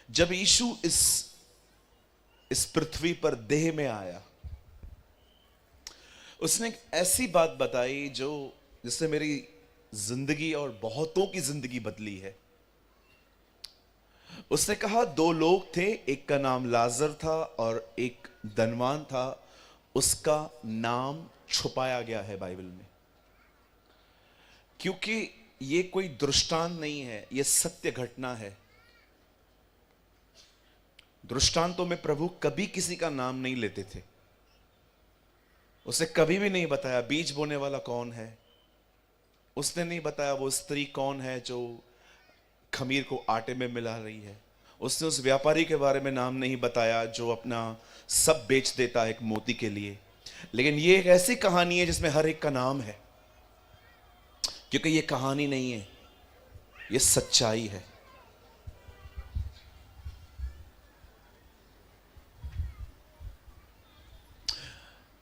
जब यीशु इस पृथ्वी पर देह में आया, उसने एक ऐसी बात बताई जिससे मेरी जिंदगी और बहुतों की जिंदगी बदली है। उसने कहा, दो लोग थे, एक का नाम लाजर था और एक धनवान था। उसका नाम छुपाया गया है बाइबल में, क्योंकि ये कोई दृष्टांत नहीं है, ये सत्य घटना है। दृष्टांतों में प्रभु कभी किसी का नाम नहीं लेते थे। उसे कभी भी नहीं बताया बीज बोने वाला कौन है, उसने नहीं बताया वो स्त्री कौन है जो खमीर को आटे में मिला रही है, उसने उस व्यापारी के बारे में नाम नहीं बताया जो अपना सब बेच देता है एक मोती के लिए। लेकिन ये एक ऐसी कहानी है जिसमें हर एक का नाम है, क्योंकि ये कहानी नहीं है, ये सच्चाई है।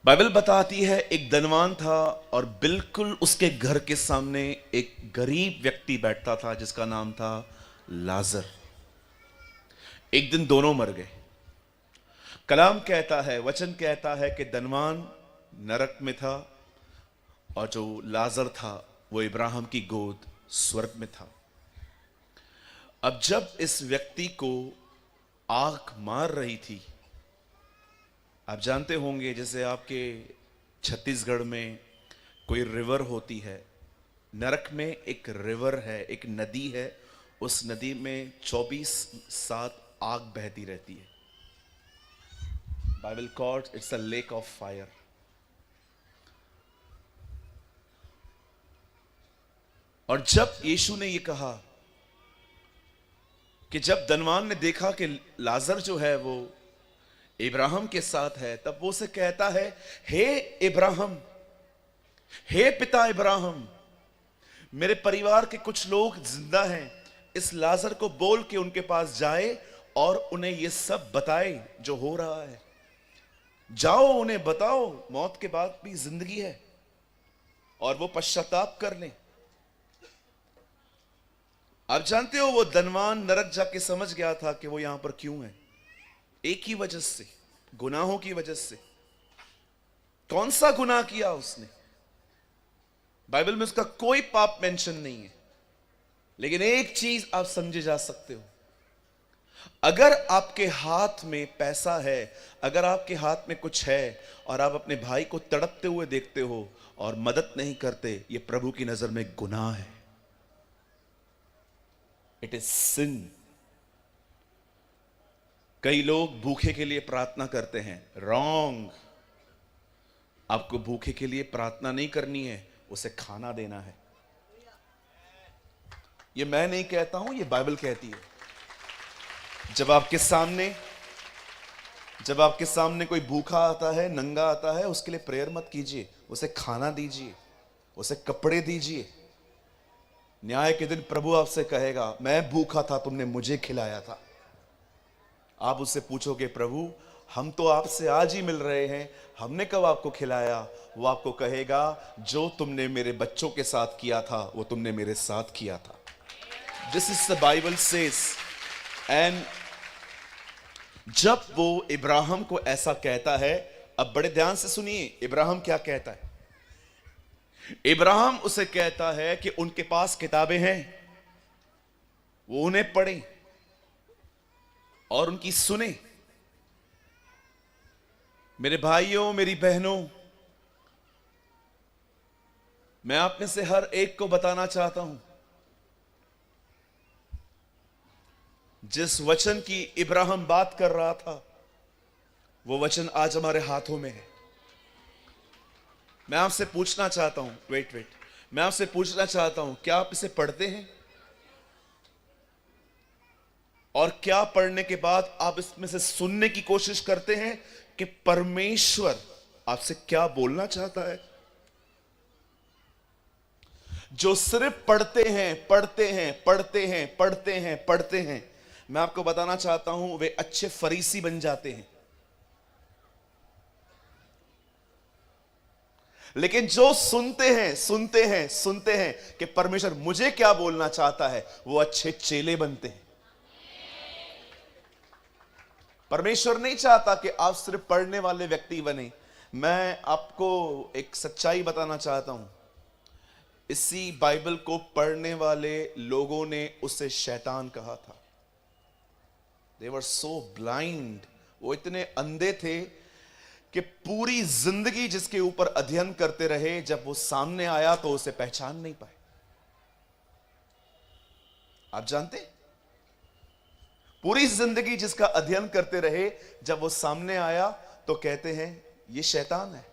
बाइबल बताती है एक धनवान था और बिल्कुल उसके घर के सामने एक गरीब व्यक्ति बैठता था जिसका नाम था लाजर। एक दिन दोनों मर गए। कलाम कहता है, वचन कहता है कि धनवान नरक में था और जो लाजर था वो इब्राहिम की गोद स्वर्ग में था। अब जब इस व्यक्ति को आग मार रही थी, आप जानते होंगे जैसे आपके छत्तीसगढ़ में कोई रिवर होती है, नरक में एक रिवर है, एक नदी है, उस नदी में 24/7 आग बहती रहती है। Bible called it's a lake of fire. और जब यीशु ने ये कहा कि जब धनवान ने देखा कि लाजर जो है वो इब्राहिम के साथ है, तब वो उसे कहता है, हे इब्राहिम, हे पिता इब्राहिम, मेरे परिवार के कुछ लोग जिंदा हैं, इस लाजर को बोल के उनके पास जाए और उन्हें ये सब बताए जो हो रहा है। जाओ उन्हें बताओ मौत के बाद भी जिंदगी है और वो पश्चाताप कर लें। आप जानते हो वो धनवान नरक जाके समझ गया था कि वो यहां पर क्यों है। एक ही वजह से, गुनाहों की वजह से। कौन सा गुनाह किया उसने? बाइबल में उसका कोई पाप मेंशन नहीं है, लेकिन एक चीज आप समझे जा सकते हो, अगर आपके हाथ में पैसा है, अगर आपके हाथ में कुछ है और आप अपने भाई को तड़पते हुए देखते हो और मदद नहीं करते, यह प्रभु की नजर में गुनाह है। इट इज सिन। कई लोग भूखे के लिए प्रार्थना करते हैं, रॉन्ग। आपको भूखे के लिए प्रार्थना नहीं करनी है, उसे खाना देना है। ये मैं नहीं कहता हूं, ये बाइबल कहती है। जब आपके सामने कोई भूखा आता है, नंगा आता है, उसके लिए प्रेयर मत कीजिए, उसे खाना दीजिए, उसे कपड़े दीजिए। न्याय के दिन प्रभु आपसे कहेगा, मैं भूखा था, तुमने मुझे खिलाया था। आप उससे पूछोगे, प्रभु हम तो आपसे आज ही मिल रहे हैं, हमने कब आपको खिलाया? वो आपको कहेगा, जो तुमने मेरे बच्चों के साथ किया था वो तुमने मेरे साथ किया था। This is the Bible says. And जब वो इब्राहिम को ऐसा कहता है, अब बड़े ध्यान से सुनिए इब्राहिम क्या कहता है। इब्राहिम उसे कहता है कि उनके पास किताबें हैं, वो उन्हें पढ़ें और उनकी सुने। मेरे भाइयों, मेरी बहनों, मैं आप में से हर एक को बताना चाहता हूं, जिस वचन की इब्राहिम बात कर रहा था, वो वचन आज हमारे हाथों में है। मैं आपसे पूछना चाहता हूं, वेट, मैं आपसे पूछना चाहता हूं, क्या आप इसे पढ़ते हैं? और क्या पढ़ने के बाद आप इसमें से सुनने की कोशिश करते हैं कि परमेश्वर आपसे क्या बोलना चाहता है? जो सिर्फ पढ़ते हैं, मैं आपको बताना चाहता हूं, वे अच्छे फरीसी बन जाते हैं। लेकिन जो सुनते हैं कि परमेश्वर मुझे क्या बोलना चाहता है, वो अच्छे चेले बनते हैं। परमेश्वर नहीं चाहता कि आप सिर्फ पढ़ने वाले व्यक्ति बने। मैं आपको एक सच्चाई बताना चाहता हूं, इसी बाइबल को पढ़ने वाले लोगों ने उसे शैतान कहा था। They were so blind, वो इतने अंधे थे कि पूरी जिंदगी जिसके ऊपर अध्ययन करते रहे, जब वो सामने आया तो उसे पहचान नहीं पाए। आप जानते, पूरी जिंदगी जिसका अध्ययन करते रहे, जब वो सामने आया तो कहते हैं ये शैतान है।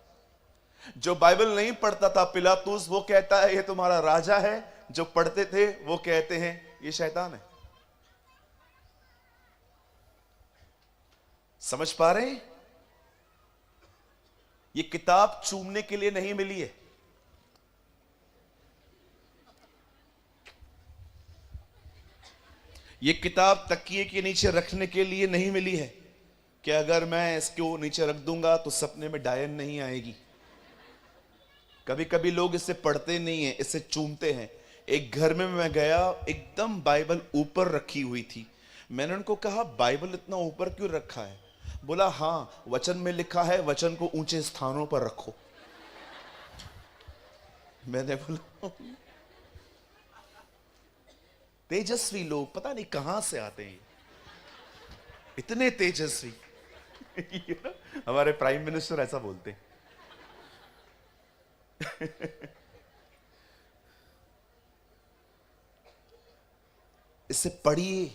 जो बाइबल नहीं पढ़ता था पिलातुस, वो कहता है ये तुम्हारा राजा है। जो पढ़ते थे वो कहते हैं ये शैतान है। समझ पा रहे हैं? ये किताब चूमने के लिए नहीं मिली है। ये किताब तकिए के नीचे रखने के लिए नहीं मिली है कि अगर मैं इसको नीचे रख दूंगा तो सपने में डायन नहीं आएगी। कभी कभी लोग इसे पढ़ते नहीं है, इसे चूमते हैं। एक घर में मैं गया, एकदम बाइबल ऊपर रखी हुई थी। मैंने उनको कहा बाइबल इतना ऊपर क्यों रखा है? बोला हाँ, वचन में लिखा है वचन को ऊंचे स्थानों पर रखो। मैंने बोला तेजस्वी लोग पता नहीं कहां से आते हैं, इतने तेजस्वी। हमारे प्राइम मिनिस्टर ऐसा बोलते हैं। इसे पढ़िए।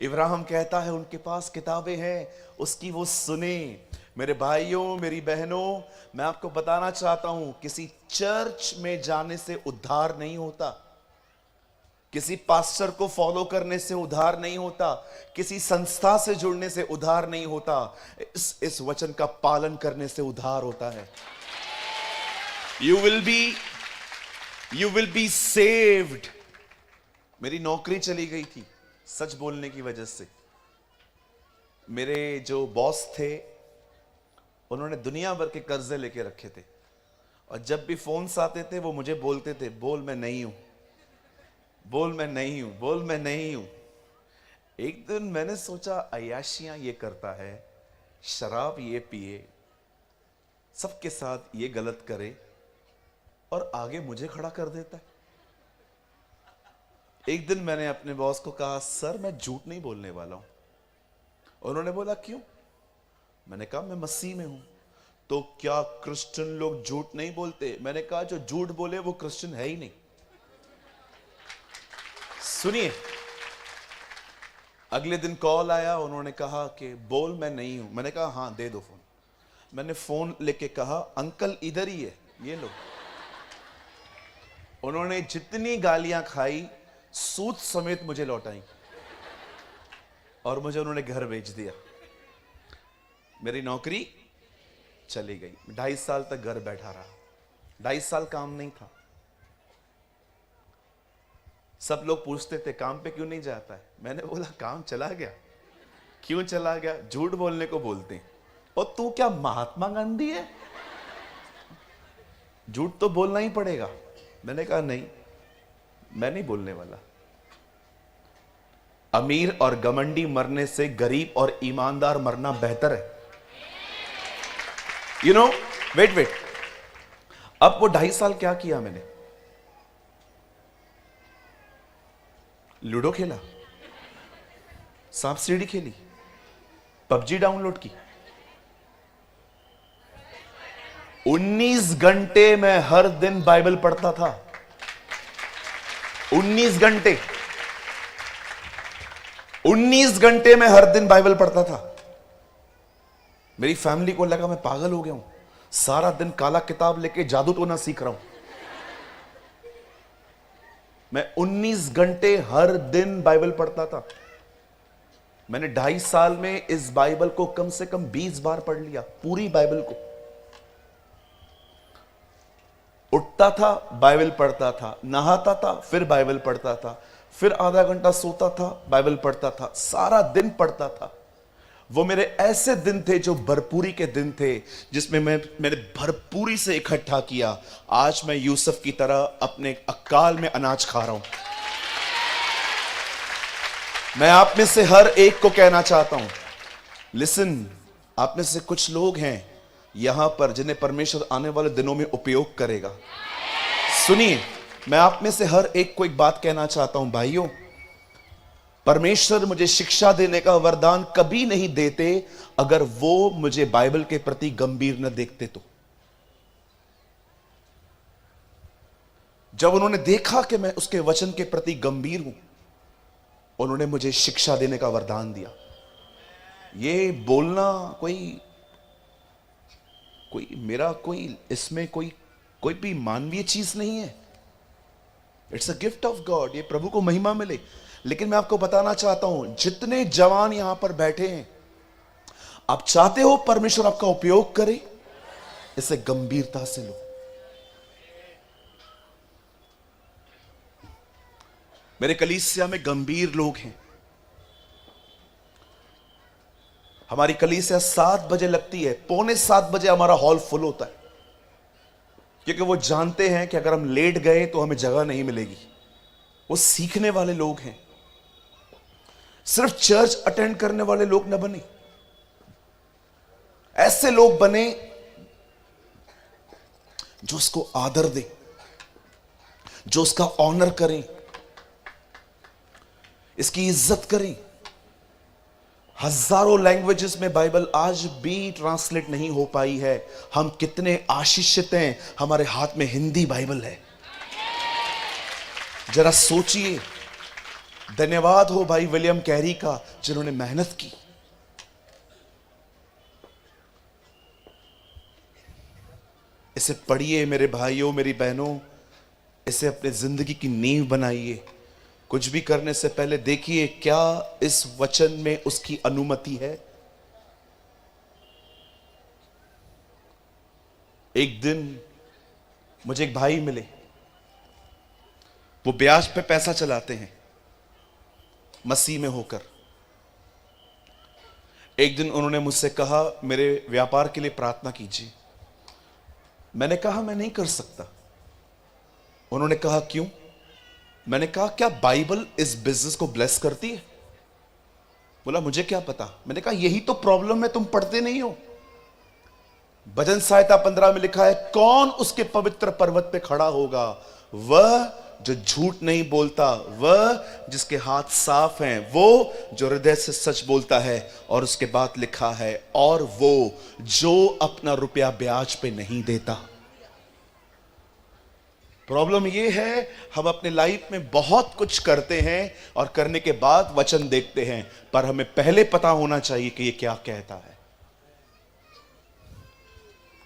इब्राहिम कहता है उनके पास किताबें हैं, उसकी वो सुने। मेरे भाइयों, मेरी बहनों, मैं आपको बताना चाहता हूं, किसी चर्च में जाने से उद्धार नहीं होता, किसी पास्टर को फॉलो करने से उद्धार नहीं होता, किसी संस्था से जुड़ने से उद्धार नहीं होता। इस वचन का पालन करने से उद्धार होता है। You will be saved। मेरी नौकरी चली गई थी सच बोलने की वजह से। मेरे जो बॉस थे उन्होंने दुनिया भर के कर्जे लेके रखे थे, और जब भी फोन्स आते थे वो मुझे बोलते थे बोल मैं नहीं हूं, बोल मैं नहीं हूं, बोल मैं नहीं हूं। एक दिन मैंने सोचा अय्याशियां ये करता है, शराब ये पिए, सबके साथ ये गलत करे और आगे मुझे खड़ा कर देता है। एक दिन मैंने अपने बॉस को कहा सर मैं झूठ नहीं बोलने वाला हूं। उन्होंने बोला क्यों? मैंने कहा मैं मसीह में हूं। तो क्या क्रिश्चियन लोग झूठ नहीं बोलते? मैंने कहा जो झूठ बोले वो क्रिश्चियन है ही नहीं। सुनिए, अगले दिन कॉल आया, उन्होंने कहा कि बोल मैं नहीं हूं। मैंने कहा हाँ दे दो फोन। मैंने फोन लेके कहा अंकल इधर ही है, ये लो। उन्होंने जितनी गालियां खाई सूद समेत मुझे लौटाई और मुझे उन्होंने घर भेज दिया। मेरी नौकरी चली गई। 2.5 साल तक घर बैठा रहा। 2.5 साल काम नहीं था। सब लोग पूछते थे काम पे क्यों नहीं जाता है? मैंने बोला काम चला गया। क्यों चला गया? झूठ बोलने को बोलते हैं। और तू क्या महात्मा गांधी है? झूठ तो बोलना ही पड़ेगा। मैंने कहा नहीं, मैं नहीं बोलने वाला। अमीर और घमंडी मरने से गरीब और ईमानदार मरना बेहतर है। You know, wait. अब वो 2.5 साल क्या किया मैंने? लूडो खेला, सांप सीढ़ी खेली, पबजी डाउनलोड की। 19 घंटे मैं हर दिन बाइबल पढ़ता था। 19 घंटे 19 घंटे में हर दिन बाइबल पढ़ता था। मेरी फैमिली को लगा मैं पागल हो गया हूं, सारा दिन काला किताब लेके जादू टोना सीख रहा हूं। मैं 19 घंटे हर दिन बाइबल पढ़ता था। मैंने 2.5 साल में इस बाइबल को कम से कम 20 बार पढ़ लिया, पूरी बाइबल को। उठता था, बाइबल पढ़ता था, नहाता था, फिर बाइबल पढ़ता था, फिर आधा घंटा सोता था, बाइबल पढ़ता था, सारा दिन पढ़ता था। वो मेरे ऐसे दिन थे जो भरपूरी के दिन थे, जिसमें मैंने भरपूरी से इकट्ठा किया। आज मैं यूसुफ की तरह अपने अकाल में अनाज खा रहा हूं। मैं आप में से हर एक को कहना चाहता हूं, लिसन, आप में से कुछ लोग हैं यहां पर जिन्हें परमेश्वर आने वाले दिनों में उपयोग करेगा। सुनिए, मैं आप में से हर एक को एक बात कहना चाहता हूं, भाइयों, परमेश्वर मुझे शिक्षा देने का वरदान कभी नहीं देते अगर वो मुझे बाइबल के प्रति गंभीर न देखते तो। जब उन्होंने देखा कि मैं उसके वचन के प्रति गंभीर हूं, उन्होंने मुझे शिक्षा देने का वरदान दिया। ये बोलना कोई मेरा कोई इसमें कोई भी मानवीय चीज नहीं है। It's a gift of God, ये प्रभु को महिमा मिले। लेकिन मैं आपको बताना चाहता हूं, जितने जवान यहां पर बैठे हैं, आप चाहते हो परमेश्वर आपका उपयोग करे, इसे गंभीरता से लो। मेरे कलीसिया में गंभीर लोग हैं। हमारी कलीसिया 7 बजे लगती है, 6:45 हमारा हॉल फुल होता है, क्योंकि वो जानते हैं कि अगर हम लेट गए तो हमें जगह नहीं मिलेगी। वो सीखने वाले लोग हैं। सिर्फ चर्च अटेंड करने वाले लोग न बने, ऐसे लोग बने जो उसको आदर दें, जो उसका ऑनर करें, इसकी इज्जत करें। हजारों लैंग्वेजेस में बाइबल आज भी ट्रांसलेट नहीं हो पाई है। हम कितने आशीषित हैं, हमारे हाथ में हिंदी बाइबल है। जरा सोचिए, धन्यवाद हो भाई विलियम कैरी का, जिन्होंने मेहनत की। इसे पढ़िए मेरे भाइयों, मेरी बहनों, इसे अपने जिंदगी की नींव बनाइए। कुछ भी करने से पहले देखिए क्या इस वचन में उसकी अनुमति है। एक दिन मुझे एक भाई मिले, वो ब्याज पे पैसा चलाते हैं मसीह में होकर। एक दिन उन्होंने मुझसे कहा, मेरे व्यापार के लिए प्रार्थना कीजिए। मैंने कहा मैं नहीं कर सकता। उन्होंने कहा क्यों? मैंने कहा क्या बाइबल इस बिजनेस को ब्लेस करती है? बोला मुझे क्या पता। मैंने कहा यही तो प्रॉब्लम है, तुम पढ़ते नहीं हो। भजन संहिता 15 में लिखा है, कौन उसके पवित्र पर्वत पे खड़ा होगा? वह जो झूठ नहीं बोलता, वह जिसके हाथ साफ हैं, वो जो हृदय से सच बोलता है। और उसके बाद लिखा है, और वो जो अपना रुपया ब्याज पे नहीं देता। प्रॉब्लम ये है, हम अपने लाइफ में बहुत कुछ करते हैं और करने के बाद वचन देखते हैं, पर हमें पहले पता होना चाहिए कि ये क्या कहता है।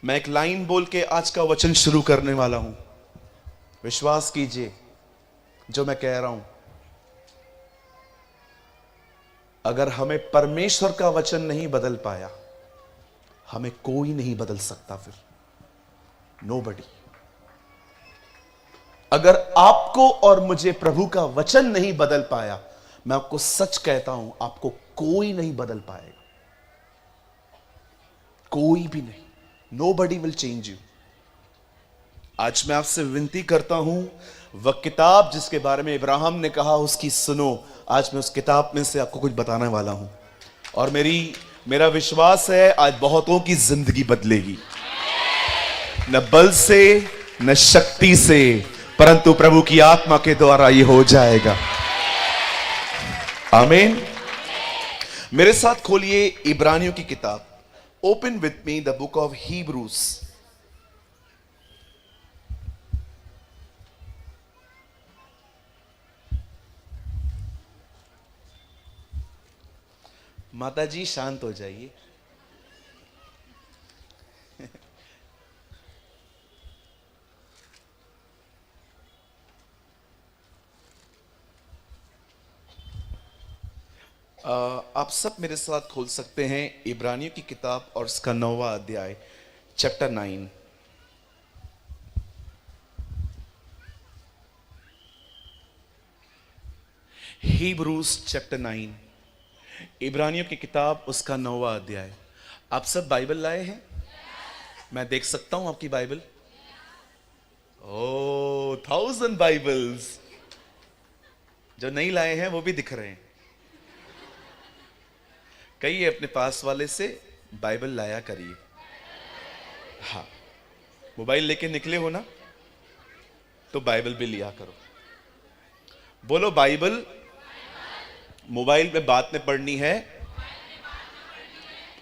मैं एक लाइन बोल के आज का वचन शुरू करने वाला हूं। विश्वास कीजिए जो मैं कह रहा हूं। अगर हमें परमेश्वर का वचन नहीं बदल पाया, हमें कोई नहीं बदल सकता। फिर नोबडी। अगर आपको और मुझे प्रभु का वचन नहीं बदल पाया, मैं आपको सच कहता हूं, आपको कोई नहीं बदल पाएगा। कोई भी नहीं। Nobody will change you। आज मैं आपसे विनती करता हूं, वह किताब जिसके बारे में इब्राहिम ने कहा उसकी सुनो। आज मैं उस किताब में से आपको कुछ बताने वाला हूं, और मेरा विश्वास है आज बहुतों की जिंदगी बदलेगी। न बल से न शक्ति से, परंतु प्रभु की आत्मा के द्वारा यह हो जाएगा। आमीन। मेरे साथ खोलिए इब्रानियों की किताब। Open with me the book of Hebrews. माता जी शांत हो जाइए। आप सब मेरे साथ खोल सकते हैं इब्रानियों की किताब और उसका 9वां अध्याय, चैप्टर 9। हीब्रूज चैप्टर 9, इब्रानियों की किताब उसका 9वां अध्याय। आप सब बाइबल लाए हैं? मैं देख सकता हूं आपकी बाइबल? ओ 1000 बाइबल्स। जो नहीं लाए हैं वो भी दिख रहे हैं। कहिए अपने पास वाले से, बाइबल लाया करिए। हाँ, मोबाइल लेके निकले हो ना, तो बाइबल भी लिया करो। बोलो, बाइबल मोबाइल पे बात में पढ़नी है,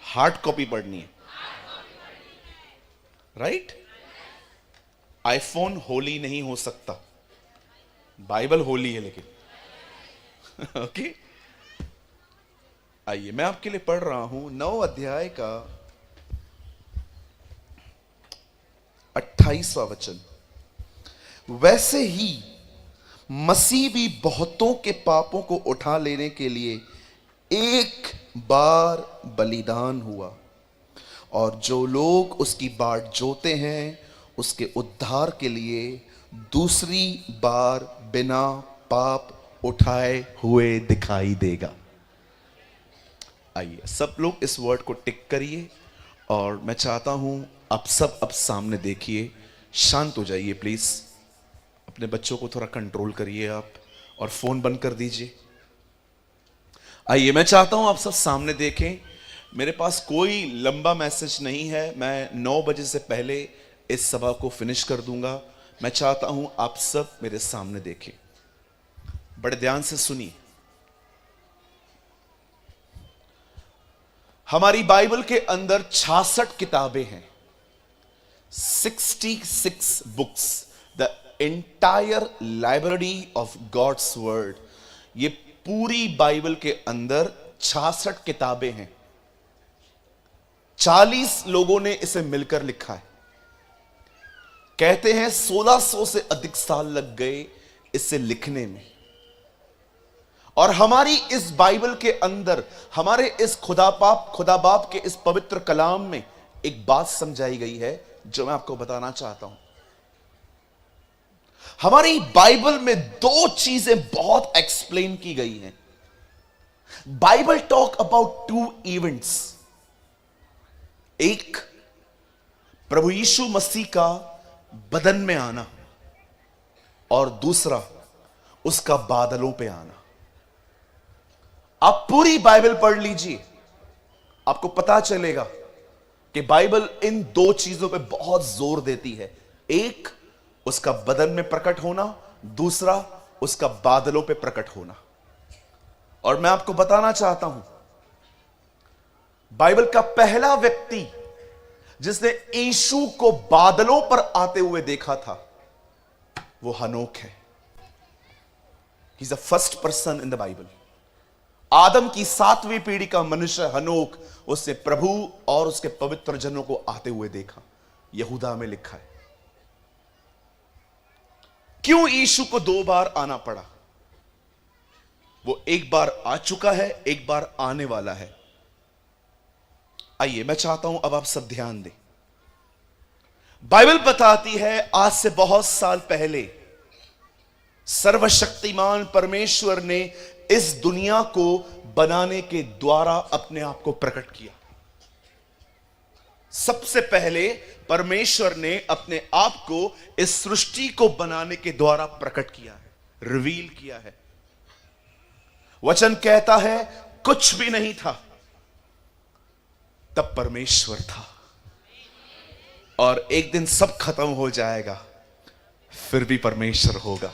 हार्ड कॉपी पढ़नी है, राइट? आईफोन होली नहीं हो सकता, बाइबल होली है लेकिन। ओके, आइए मैं आपके लिए पढ़ रहा हूं 9 अध्याय का 28वां वचन। वैसे ही मसीह भी बहुतों के पापों को उठा लेने के लिए एक बार बलिदान हुआ, और जो लोग उसकी बाट जोते हैं उसके उद्धार के लिए दूसरी बार बिना पाप उठाए हुए दिखाई देगा। आइए सब लोग इस वर्ड को टिक करिए, और मैं चाहता हूं आप सब अब सामने देखिए। शांत हो जाइए प्लीज, अपने बच्चों को थोड़ा कंट्रोल करिए आप, और फोन बंद कर दीजिए। आइए मैं चाहता हूं आप सब सामने देखें। मेरे पास कोई लंबा मैसेज नहीं है, मैं 9 बजे से पहले इस सभा को फिनिश कर दूंगा। मैं चाहता हूं आप सब मेरे सामने देखें, बड़े ध्यान से सुनिए। हमारी बाइबल के अंदर 66 किताबें हैं, 66 books, the entire library of God's word. ये पूरी बाइबल के अंदर 66 किताबें हैं। 40 लोगों ने इसे मिलकर लिखा है। कहते हैं 1600 से अधिक साल लग गए इसे लिखने में। और हमारी इस बाइबल के अंदर, हमारे इस खुदा बाप के इस पवित्र कलाम में एक बात समझाई गई है जो मैं आपको बताना चाहता हूं। हमारी बाइबल में 2 चीजें बहुत एक्सप्लेन की गई हैं। Bible talk about 2 events. एक, प्रभु यीशु मसीह का बदन में आना, और दूसरा उसका बादलों पे आना। आप पूरी बाइबल पढ़ लीजिए, आपको पता चलेगा कि बाइबल इन 2 चीजों पे बहुत जोर देती है। एक, उसका बदन में प्रकट होना, दूसरा उसका बादलों पे प्रकट होना। और मैं आपको बताना चाहता हूं, बाइबल का पहला व्यक्ति जिसने यीशु को बादलों पर आते हुए देखा था, वो हनोक है। He is the first person in the Bible. आदम की 7वीं पीढ़ी का मनुष्य हनोक, उसने प्रभु और उसके पवित्र जनों को आते हुए देखा। यहूदा में लिखा है। क्यों यीशु को 2 बार आना पड़ा? वो एक बार आ चुका है, एक बार आने वाला है। आइए मैं चाहता हूं अब आप सब ध्यान दें। बाइबल बताती है आज से बहुत साल पहले सर्वशक्तिमान परमेश्वर ने इस दुनिया को बनाने के द्वारा अपने आप को प्रकट किया। सबसे पहले परमेश्वर ने अपने आप को इस सृष्टि को बनाने के द्वारा प्रकट किया है, रिवील किया है। वचन कहता है कुछ भी नहीं था, तब परमेश्वर था, और एक दिन सब खत्म हो जाएगा, फिर भी परमेश्वर होगा।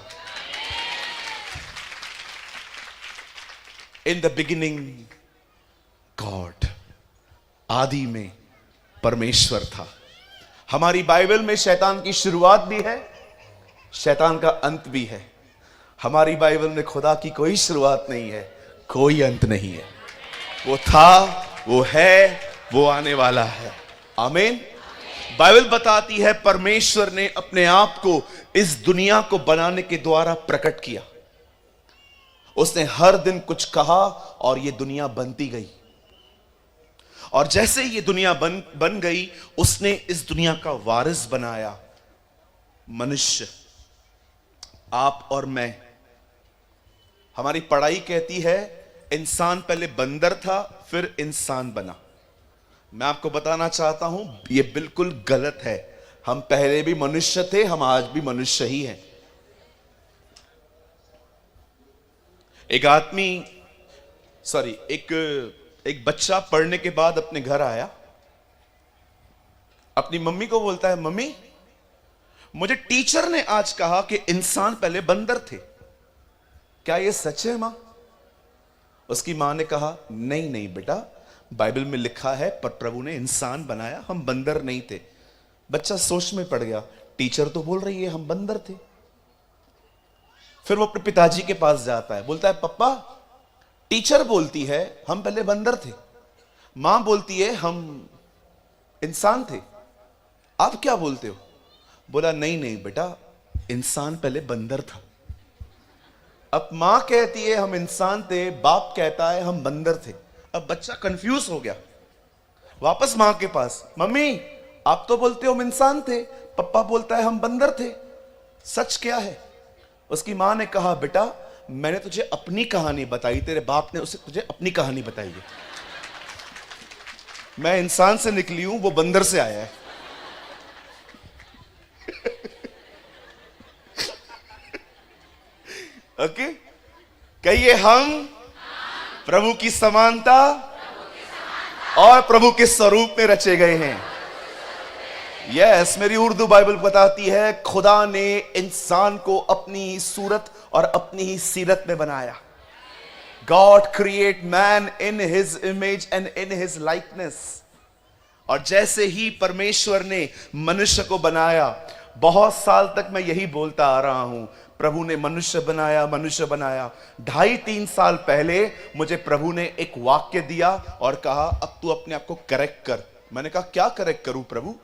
इन द बिगिनिंग गॉड, आदि में परमेश्वर था। हमारी बाइबल में शैतान की शुरुआत भी है, शैतान का अंत भी है। हमारी बाइबल में खुदा की कोई शुरुआत नहीं है, कोई अंत नहीं है। वो था, वो है, वो आने वाला है। आमीन। बाइबल बताती है परमेश्वर ने अपने आप को इस दुनिया को बनाने के द्वारा प्रकट किया। उसने हर दिन कुछ कहा और ये दुनिया बनती गई, और जैसे ये दुनिया बन गई, उसने इस दुनिया का वारिस बनाया मनुष्य, आप और मैं। हमारी पढ़ाई कहती है इंसान पहले बंदर था, फिर इंसान बना। मैं आपको बताना चाहता हूं यह बिल्कुल गलत है। हम पहले भी मनुष्य थे, हम आज भी मनुष्य ही हैं। एक एक बच्चा पढ़ने के बाद अपने घर आया, अपनी मम्मी को बोलता है, मम्मी मुझे टीचर ने आज कहा कि इंसान पहले बंदर थे, क्या यह सच है मां? उसकी मां ने कहा, नहीं नहीं बेटा, बाइबल में लिखा है पर प्रभु ने इंसान बनाया, हम बंदर नहीं थे। बच्चा सोच में पड़ गया, टीचर तो बोल रही है हम बंदर थे। फिर वो अपने पिताजी के पास जाता है, बोलता है, पप्पा टीचर बोलती है हम पहले बंदर थे, मां बोलती है हम इंसान थे, आप क्या बोलते हो? बोला, नहीं नहीं बेटा, इंसान पहले बंदर था। अब मां कहती है हम इंसान थे, बाप कहता है हम बंदर थे। अब बच्चा कंफ्यूज हो गया, वापस मां के पास, मम्मी आप तो बोलते हो हम इंसान थे, पप्पा बोलता है हम बंदर थे, सच क्या है? उसकी मां ने कहा, बेटा मैंने तुझे अपनी कहानी बताई, तेरे बाप ने उसे तुझे अपनी कहानी बताई है। मैं इंसान से निकली हूं, वो बंदर से आया है। ओके, कहिए हम प्रभु की समानता और प्रभु के स्वरूप में रचे गए हैं। यस, मेरी उर्दू बाइबल बताती है, खुदा ने इंसान को अपनी ही सूरत और अपनी ही सीरत में बनाया। God create man in his image and in his likeness. और जैसे ही परमेश्वर ने मनुष्य को बनाया, बहुत साल तक मैं यही बोलता आ रहा हूं, प्रभु ने मनुष्य बनाया, मनुष्य बनाया। 2.5-3 साल पहले मुझे प्रभु ने एक वाक्य दिया और कहा, अब तू अपने आप को करेक्ट कर। मैंने कहा, क्या करेक्ट करूं प्रभु?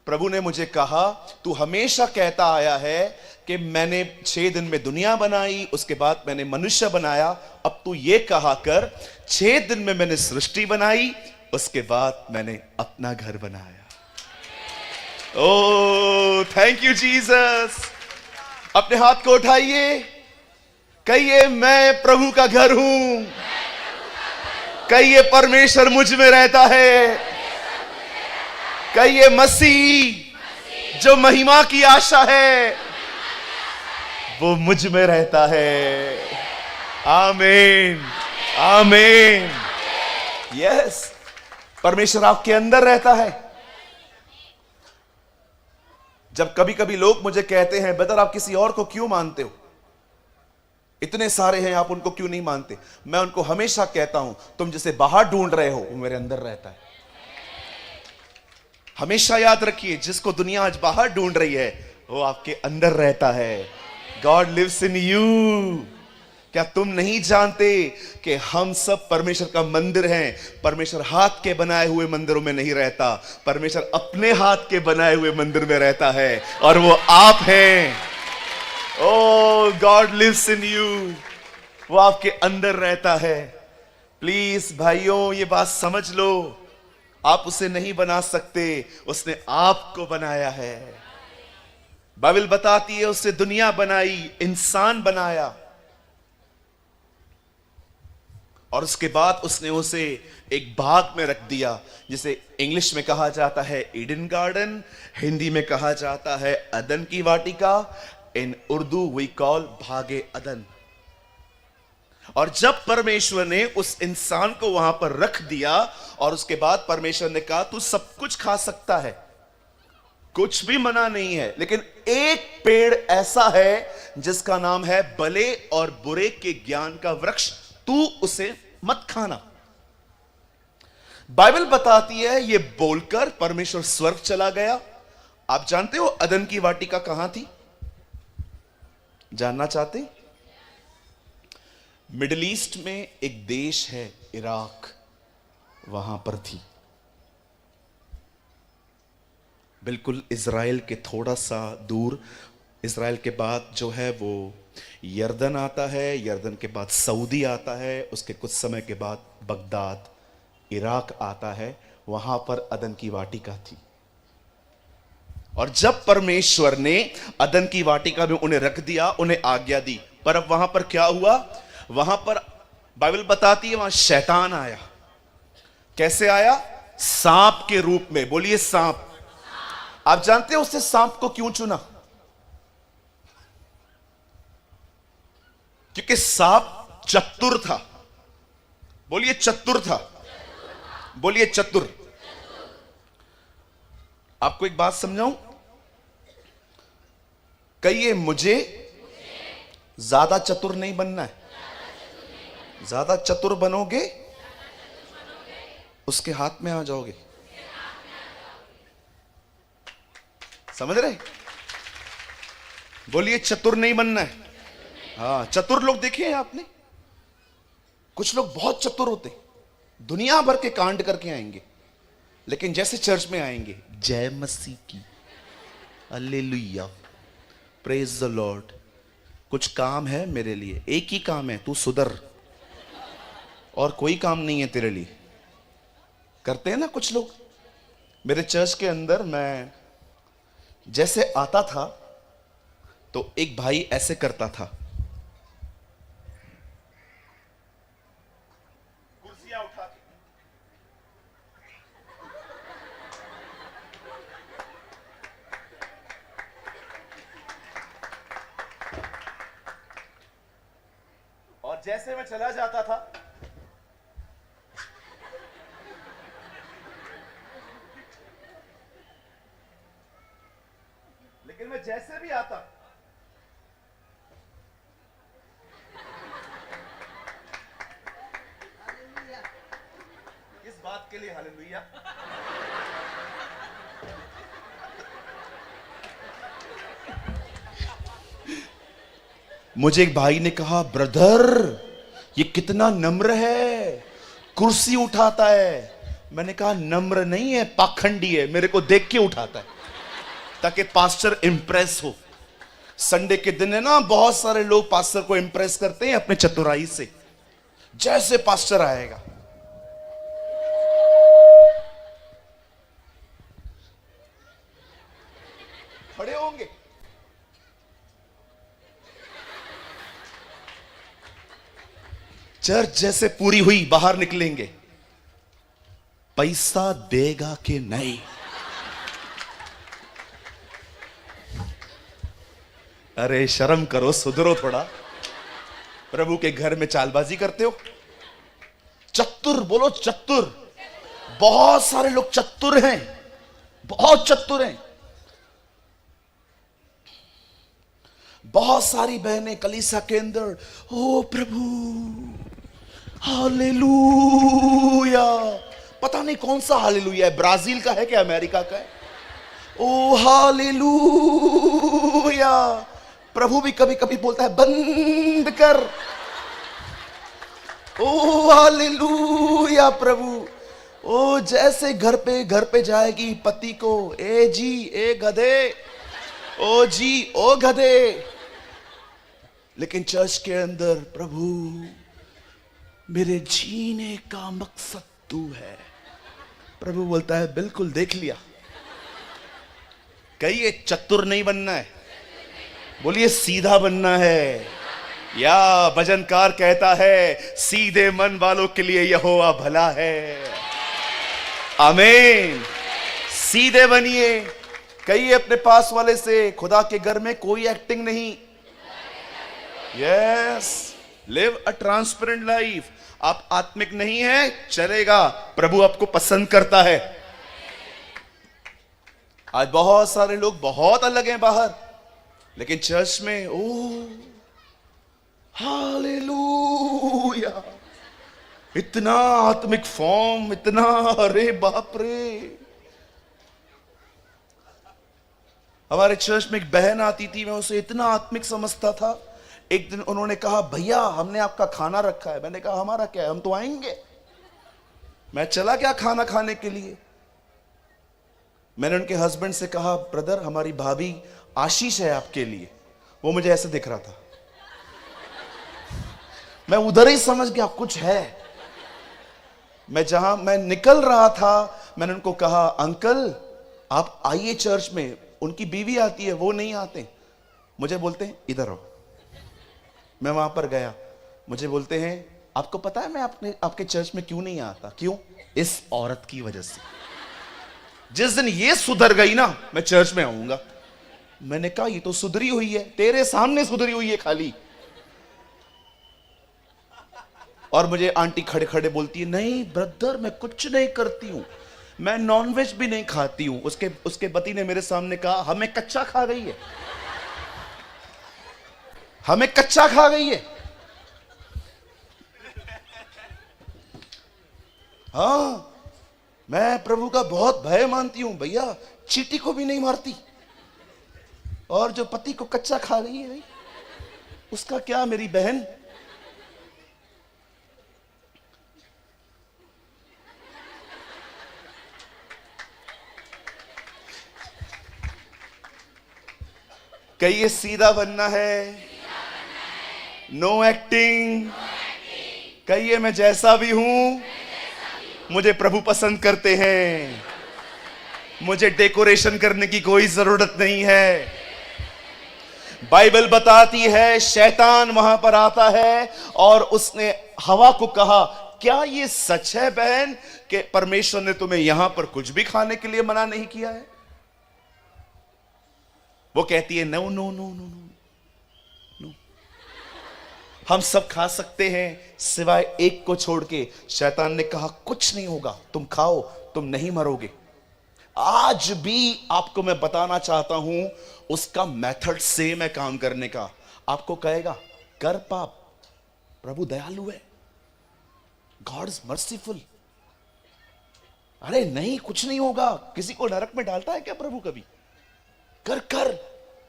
प्रभु ने मुझे कहा, तू हमेशा कहता आया है कि मैंने 6 दिन में दुनिया बनाई, उसके बाद मैंने मनुष्य बनाया। अब तू ये कहा कर, 6 दिन में मैंने सृष्टि बनाई, उसके बाद मैंने अपना घर बनाया। Oh thank you Jesus. अपने हाथ को उठाइए, कहिए मैं प्रभु का घर हूं, कहिए परमेश्वर मुझ में रहता है, कहिए मसीह जो महिमा की आशा है वो मुझ में रहता है। आमीन आमीन। यस, परमेश्वर आपके अंदर रहता है। जब कभी कभी लोग मुझे कहते हैं, ब्रदर आप किसी और को क्यों मानते हो, इतने सारे हैं आप उनको क्यों नहीं मानते, मैं उनको हमेशा कहता हूं, तुम जिसे बाहर ढूंढ रहे हो वो मेरे अंदर रहता है। हमेशा याद रखिए, जिसको दुनिया आज बाहर ढूंढ रही है वो आपके अंदर रहता है। God lives in you. क्या तुम नहीं जानते कि हम सब परमेश्वर का मंदिर हैं? परमेश्वर हाथ के बनाए हुए मंदिरों में नहीं रहता, परमेश्वर अपने हाथ के बनाए हुए मंदिर में रहता है, और वो आप हैं। ओह गॉड लिव्स इन यू, वो आपके अंदर रहता है। प्लीज भाइयों ये बात समझ लो, आप उसे नहीं बना सकते, उसने आपको बनाया है। बाइबल बताती है उससे दुनिया बनाई, इंसान बनाया, और उसके बाद उसने उसे एक बाग में रख दिया, जिसे इंग्लिश में कहा जाता है ईडन गार्डन, हिंदी में कहा जाता है अदन की वाटिका, इन उर्दू वी कॉल भागे अदन। और जब परमेश्वर ने उस इंसान को वहां पर रख दिया और उसके बाद परमेश्वर ने कहा तू सब कुछ खा सकता है, कुछ भी मना नहीं है, लेकिन एक पेड़ ऐसा है जिसका नाम है भले और बुरे के ज्ञान का वृक्ष, तू उसे मत खाना। बाइबल बताती है ये बोलकर परमेश्वर स्वर्ग चला गया। आप जानते हो अदन की वाटिका कहां थी? जानना चाहते? मिडिल ईस्ट में एक देश है इराक, वहां पर थी, बिल्कुल इजराइल के थोड़ा सा दूर। इजराइल के बाद जो है वो यर्दन आता है, यर्दन के बाद सऊदी आता है, उसके कुछ समय के बाद बगदाद इराक आता है, वहां पर अदन की वाटिका थी। और जब परमेश्वर ने अदन की वाटिका में उन्हें रख दिया, उन्हें आज्ञा दी, पर अब वहां पर क्या हुआ? वहां पर बाइबल बताती है वहां शैतान आया। कैसे आया? सांप के रूप में। बोलिए सांप। आप जानते हो उसने सांप को क्यों चुना? क्योंकि सांप चतुर था। बोलिए चतुर था। बोलिए चतुर। आपको एक बात समझाऊं, कहिए मुझे ज्यादा चतुर नहीं बनना है। ज्यादा चतुर बनोगे उसके हाथ में आ जाओगे। समझ रहे? बोलिए चतुर नहीं बनना है। हाँ, चतुर लोग देखे हैं आपने? कुछ लोग बहुत चतुर होते, दुनिया भर के कांड करके आएंगे, लेकिन जैसे चर्च में आएंगे, जय मसीह की, हालेलुया, प्रेज द लॉर्ड, कुछ काम है मेरे लिए, एक ही काम है, तू सुधर, और कोई काम नहीं है तेरे लिए। करते हैं ना कुछ लोग। मेरे चर्च के अंदर मैं जैसे आता था तो एक भाई ऐसे करता था, कुर्सियां उठा के, और जैसे मैं चला जाता था लेकिन मैं जैसे भी आता, इस बात के लिए हालेलुया, मुझे एक भाई ने कहा, ब्रदर ये कितना नम्र है, कुर्सी उठाता है। मैंने कहा नम्र नहीं है, पाखंडी है, मेरे को देख के उठाता है ताकि पास्टर इंप्रेस हो। संडे के दिन है ना, बहुत सारे लोग पास्टर को इंप्रेस करते हैं अपने चतुराई से। जैसे पास्टर आएगा, खड़े होंगे, चर्च जैसे पूरी हुई बाहर निकलेंगे, पैसा देगा कि नहीं। अरे शर्म करो, सुधरो थोड़ा, प्रभु के घर में चालबाजी करते हो। चतुर बोलो, चतुर। बहुत सारे लोग चतुर हैं, बहुत चतुर हैं। बहुत सारी बहनें कलीसिया के अंदर, ओ प्रभु हालेलुया, पता नहीं कौन सा हालेलुया है, ब्राजील का है क्या अमेरिका का है, ओ हालेलुया। प्रभु भी कभी कभी बोलता है बंद कर, ओ हालेलुया प्रभु। ओ जैसे घर पे जाएगी पति को, ए जी ए गधे, ओ जी ओ गधे, लेकिन चर्च के अंदर, प्रभु मेरे जीने का मकसद तू है। प्रभु बोलता है बिल्कुल, देख लिया। कहिए चतुर नहीं बनना है, बोलिए सीधा बनना है। या भजनकार कहता है, सीधे मन वालों के लिए यहोवा भला है। आमीन। सीधे बनिए। कहिए अपने पास वाले से, खुदा के घर में कोई एक्टिंग नहीं। Yes, live a transparent life. आप आत्मिक नहीं है, चलेगा, प्रभु आपको पसंद करता है। आज बहुत सारे लोग बहुत अलग हैं बाहर, लेकिन चर्च में ओ हालेलुया, इतना आत्मिक फॉर्म, इतना, अरे बाप रे। हमारे चर्च में एक बहन आती थी, मैं उसे इतना आत्मिक समझता था। एक दिन उन्होंने कहा, भैया हमने आपका खाना रखा है। मैंने कहा हमारा क्या है, हम तो आएंगे। मैं चला गया खाना खाने के लिए। मैंने उनके हस्बैंड से कहा, ब्रदर हमारी भाभी आशीष है आपके लिए। वो मुझे ऐसे दिख रहा था, मैं उधर ही समझ गया कुछ है। जहां मैं निकल रहा था, मैंने उनको कहा, अंकल आप आइए चर्च में। उनकी बीवी आती है, वो नहीं आते। मुझे बोलते हैं इधर आओ। मैं वहां पर गया, मुझे बोलते हैं, आपको पता है मैं आपके चर्च में क्यों नहीं आता? क्यों? इस औरत की वजह से। जिस दिन ये सुधर गई ना, मैं चर्च में आऊंगा। मैंने कहा ये तो सुधरी हुई है, तेरे सामने सुधरी हुई है खाली। और मुझे आंटी खड़े खड़े बोलती है, नहीं ब्रदर मैं कुछ नहीं करती हूं, मैं नॉनवेज भी नहीं खाती हूं। उसके उसके पति ने मेरे सामने कहा, हमें कच्चा खा गई है, हमें कच्चा खा गई है। हाँ, मैं प्रभु का बहुत भय मानती हूं भैया, चींटी को भी नहीं मारती, और जो पति को कच्चा खा गई है भाई, उसका क्या मेरी बहन। कहिए सीधा बनना है, नो एक्टिंग। कहिए मैं जैसा भी हूं, मुझे प्रभु पसंद करते हैं, मुझे डेकोरेशन करने की कोई जरूरत नहीं है। बाइबल बताती है शैतान वहां पर आता है और उसने हवा को कहा, क्या ये सच है बहन कि परमेश्वर ने तुम्हें यहां पर कुछ भी खाने के लिए मना नहीं किया है? वो कहती है, no no no no no no, हम सब खा सकते हैं सिवाय एक को छोड़ के। शैतान ने कहा, कुछ नहीं होगा, तुम खाओ, तुम नहीं मरोगे। आज भी आपको मैं बताना चाहता हूं उसका मेथड सेम है काम करने का। आपको कहेगा कर पाप, प्रभु दयालु है, गॉड इज मर्सीफुल। अरे नहीं, कुछ नहीं होगा। किसी को नरक में डालता है क्या प्रभु कभी? कर कर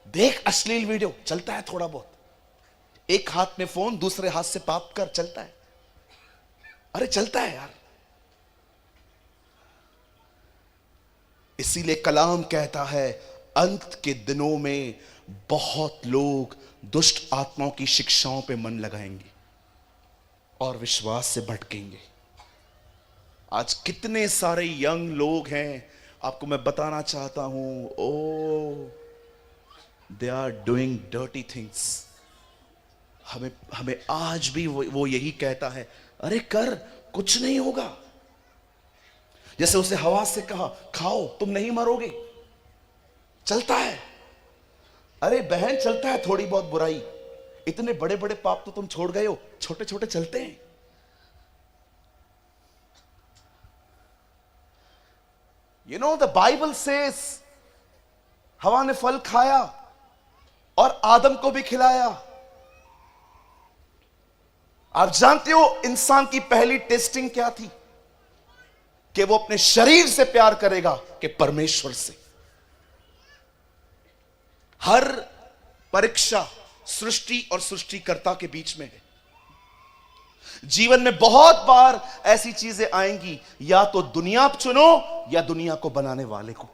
देख, अश्लील वीडियो चलता है थोड़ा बहुत, एक हाथ में फोन दूसरे हाथ से पाप कर, चलता है। अरे चलता है यार। इसीलिए कलाम कहता है अंत के दिनों में बहुत लोग दुष्ट आत्माओं की शिक्षाओं पे मन लगाएंगे और विश्वास से भटकेंगे। आज कितने सारे यंग लोग हैं, आपको मैं बताना चाहता हूं, oh they are doing dirty things. हमें आज भी वो यही कहता है, अरे कर, कुछ नहीं होगा। जैसे उसे हवा से कहा, खाओ तुम नहीं मरोगे, चलता है। अरे बहन चलता है थोड़ी बहुत बुराई, इतने बड़े बड़े पाप तो तुम छोड़ गए हो, छोटे छोटे चलते हैं। You know the Bible says हवा ने फल खाया और आदम को भी खिलाया। आप जानते हो इंसान की पहली टेस्टिंग क्या थी? कि वो अपने शरीर से प्यार करेगा कि परमेश्वर से। हर परीक्षा सृष्टि और सृष्टिकर्ता के बीच में है। जीवन में बहुत बार ऐसी चीजें आएंगी, या तो दुनिया चुनो या दुनिया को बनाने वाले को।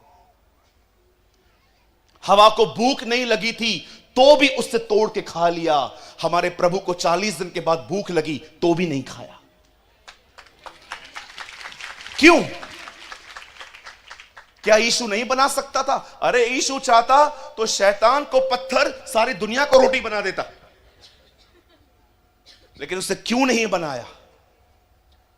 हवा को भूख नहीं लगी थी तो भी उससे तोड़ के खा लिया। हमारे प्रभु को 40 दिन के बाद भूख लगी तो भी नहीं खाया। क्यों? क्या यीशु नहीं बना सकता था? अरे यीशु चाहता तो शैतान को पत्थर सारी दुनिया को रोटी बना देता, लेकिन उसे क्यों नहीं बनाया?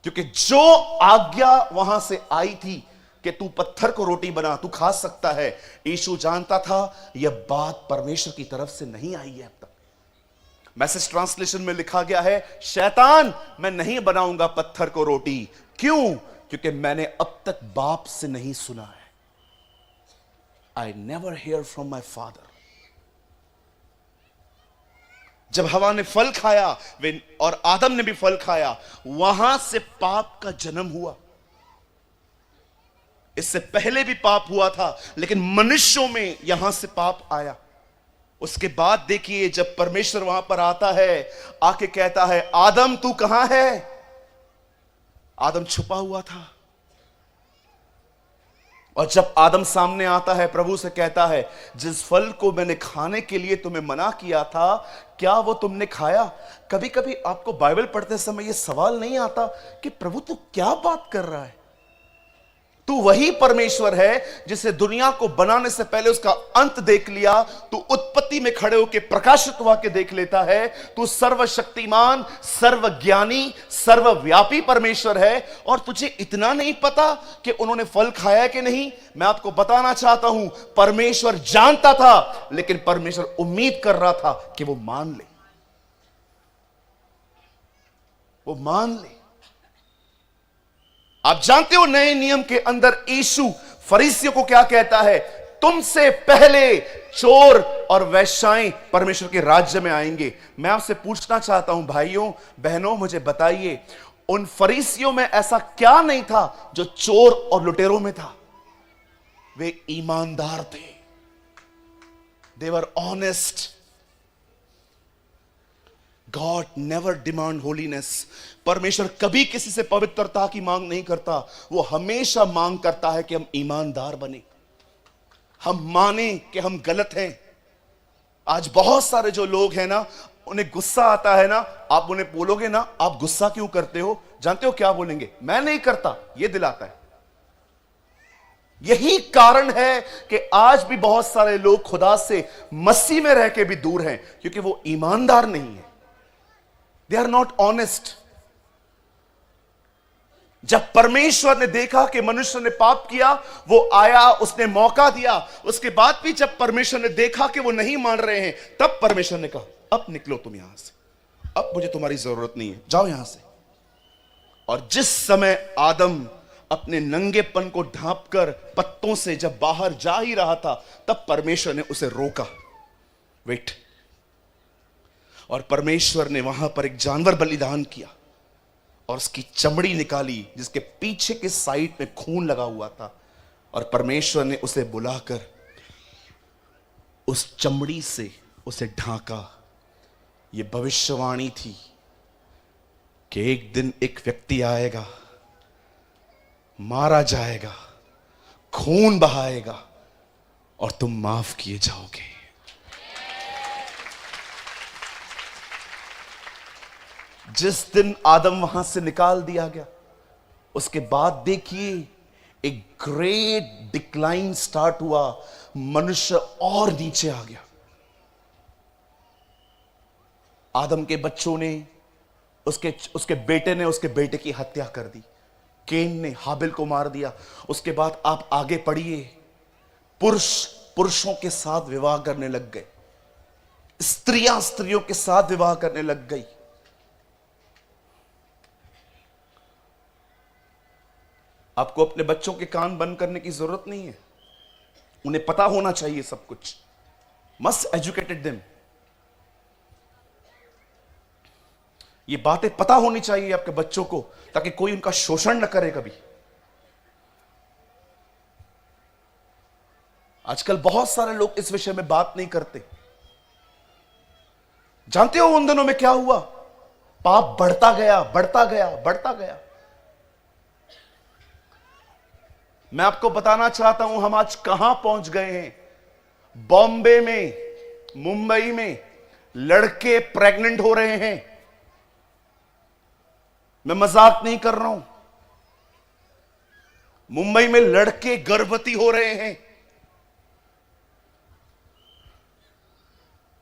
क्योंकि जो आज्ञा वहां से आई थी कि तू पत्थर को रोटी बना, तू खा सकता है, यीशु जानता था यह बात परमेश्वर की तरफ से नहीं आई है अब तक। मैसेज ट्रांसलेशन में लिखा गया है, शैतान मैं नहीं बनाऊंगा पत्थर को रोटी। क्यों? क्योंकि मैंने अब तक बाप से नहीं सुना है। I never hear from my father. जब हवा ने फल खाया और आदम ने भी फल खाया, वहां से पाप का जन्म हुआ। इससे पहले भी पाप हुआ था, लेकिन मनुष्यों में यहां से पाप आया। उसके बाद देखिए, जब परमेश्वर वहां पर आता है, आके कहता है, आदम तू कहां है? आदम छुपा हुआ था। और जब आदम सामने आता है, प्रभु से कहता है, जिस फल को मैंने खाने के लिए तुम्हें मना किया था, क्या वो तुमने खाया? कभी कभी आपको बाइबल पढ़ते समय यह सवाल नहीं आता कि प्रभु तू क्या बात कर रहा है? तू वही परमेश्वर है जिसे दुनिया को बनाने से पहले उसका अंत देख लिया। तू उत्पत्ति में खड़े होकर प्रकाशित हुआ के देख लेता है। तू सर्वशक्तिमान, सर्वज्ञानी, सर्वव्यापी परमेश्वर है, और तुझे इतना नहीं पता कि उन्होंने फल खाया कि नहीं? मैं आपको बताना चाहता हूं, परमेश्वर जानता था, लेकिन परमेश्वर उम्मीद कर रहा था कि वो मान ले। वो मान ले। आप जानते हो नए नियम के अंदर यीशु फरीसियों को क्या कहता है? तुमसे पहले चोर और वैश्याएं परमेश्वर के राज्य में आएंगे। मैं आपसे पूछना चाहता हूं भाइयों बहनों, मुझे बताइए उन फरीसियों में ऐसा क्या नहीं था जो चोर और लुटेरों में था? वे ईमानदार थे। They were honest. God never demand holiness. परमेश्वर कभी किसी से पवित्रता की मांग नहीं करता। वो हमेशा मांग करता है कि हम ईमानदार बने, हम माने कि हम गलत हैं। आज बहुत सारे जो लोग हैं ना, उन्हें गुस्सा आता है ना, आप उन्हें बोलोगे ना आप गुस्सा क्यों करते हो, जानते हो क्या बोलेंगे? मैं नहीं करता, ये दिलाता है। यही कारण है कि आज भी बहुत सारे लोग खुदा से मसीह में रह के भी दूर हैं, क्योंकि वो ईमानदार नहीं है। They are not honest. जब परमेश्वर ने देखा कि मनुष्य ने पाप किया, वो आया, उसने मौका दिया। उसके बाद भी जब परमेश्वर ने देखा कि वो नहीं मान रहे हैं, तब परमेश्वर ने कहा अब निकलो तुम यहां से, अब मुझे तुम्हारी जरूरत नहीं है, जाओ यहां से। और जिस समय आदम अपने नंगेपन को ढांपकर पत्तों से जब बाहर जा ही रहा था, तब परमेश्वर ने उसे रोका, वेट। और परमेश्वर ने वहां पर एक जानवर बलिदान किया और उसकी चमड़ी निकाली जिसके पीछे के साइड में खून लगा हुआ था। और परमेश्वर ने उसे बुलाकर उस चमड़ी से उसे ढांका। यह भविष्यवाणी थी कि एक दिन एक व्यक्ति आएगा, मारा जाएगा, खून बहाएगा और तुम माफ किए जाओगे। जिस दिन आदम वहां से निकाल दिया गया, उसके बाद देखिए एक ग्रेट डिक्लाइन स्टार्ट हुआ। मनुष्य और नीचे आ गया। आदम के बच्चों ने उसके बेटे ने उसके बेटे की हत्या कर दी। केन ने हाबिल को मार दिया। उसके बाद आप आगे पढ़िए, पुरुषों के साथ विवाह करने लग गए, स्त्रियां स्त्रियों के साथ विवाह करने लग गई। आपको अपने बच्चों के कान बंद करने की जरूरत नहीं है, उन्हें पता होना चाहिए सब कुछ। Must educated them. ये बातें पता होनी चाहिए आपके बच्चों को, ताकि कोई उनका शोषण न करे कभी। आजकल बहुत सारे लोग इस विषय में बात नहीं करते। जानते हो उन दिनों में क्या हुआ? पाप बढ़ता गया, बढ़ता गया, बढ़ता गया। मैं आपको बताना चाहता हूं हम आज कहां पहुंच गए हैं। बॉम्बे में, मुंबई में लड़के प्रेग्नेंट हो रहे हैं। मैं मजाक नहीं कर रहा हूं। मुंबई में लड़के गर्भवती हो रहे हैं।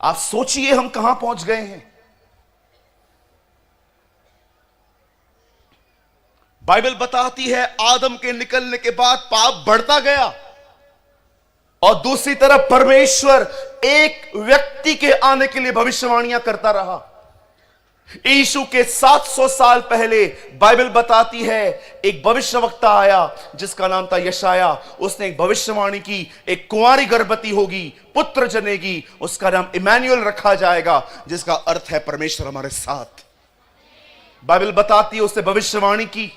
आप सोचिए हम कहां पहुंच गए हैं। बाइबल बताती है आदम के निकलने के बाद पाप बढ़ता गया, और दूसरी तरफ परमेश्वर एक व्यक्ति के आने के लिए भविष्यवाणियां करता रहा। यीशु के 700 साल पहले बाइबल बताती है एक भविष्यवक्ता आया जिसका नाम था यशाया। उसने एक भविष्यवाणी की, एक कुंवारी गर्भवती होगी, पुत्र जनेगी, उसका नाम इमैनुएल रखा जाएगा, जिसका अर्थ है परमेश्वर हमारे साथ। बाइबल बताती है उसने भविष्यवाणी की।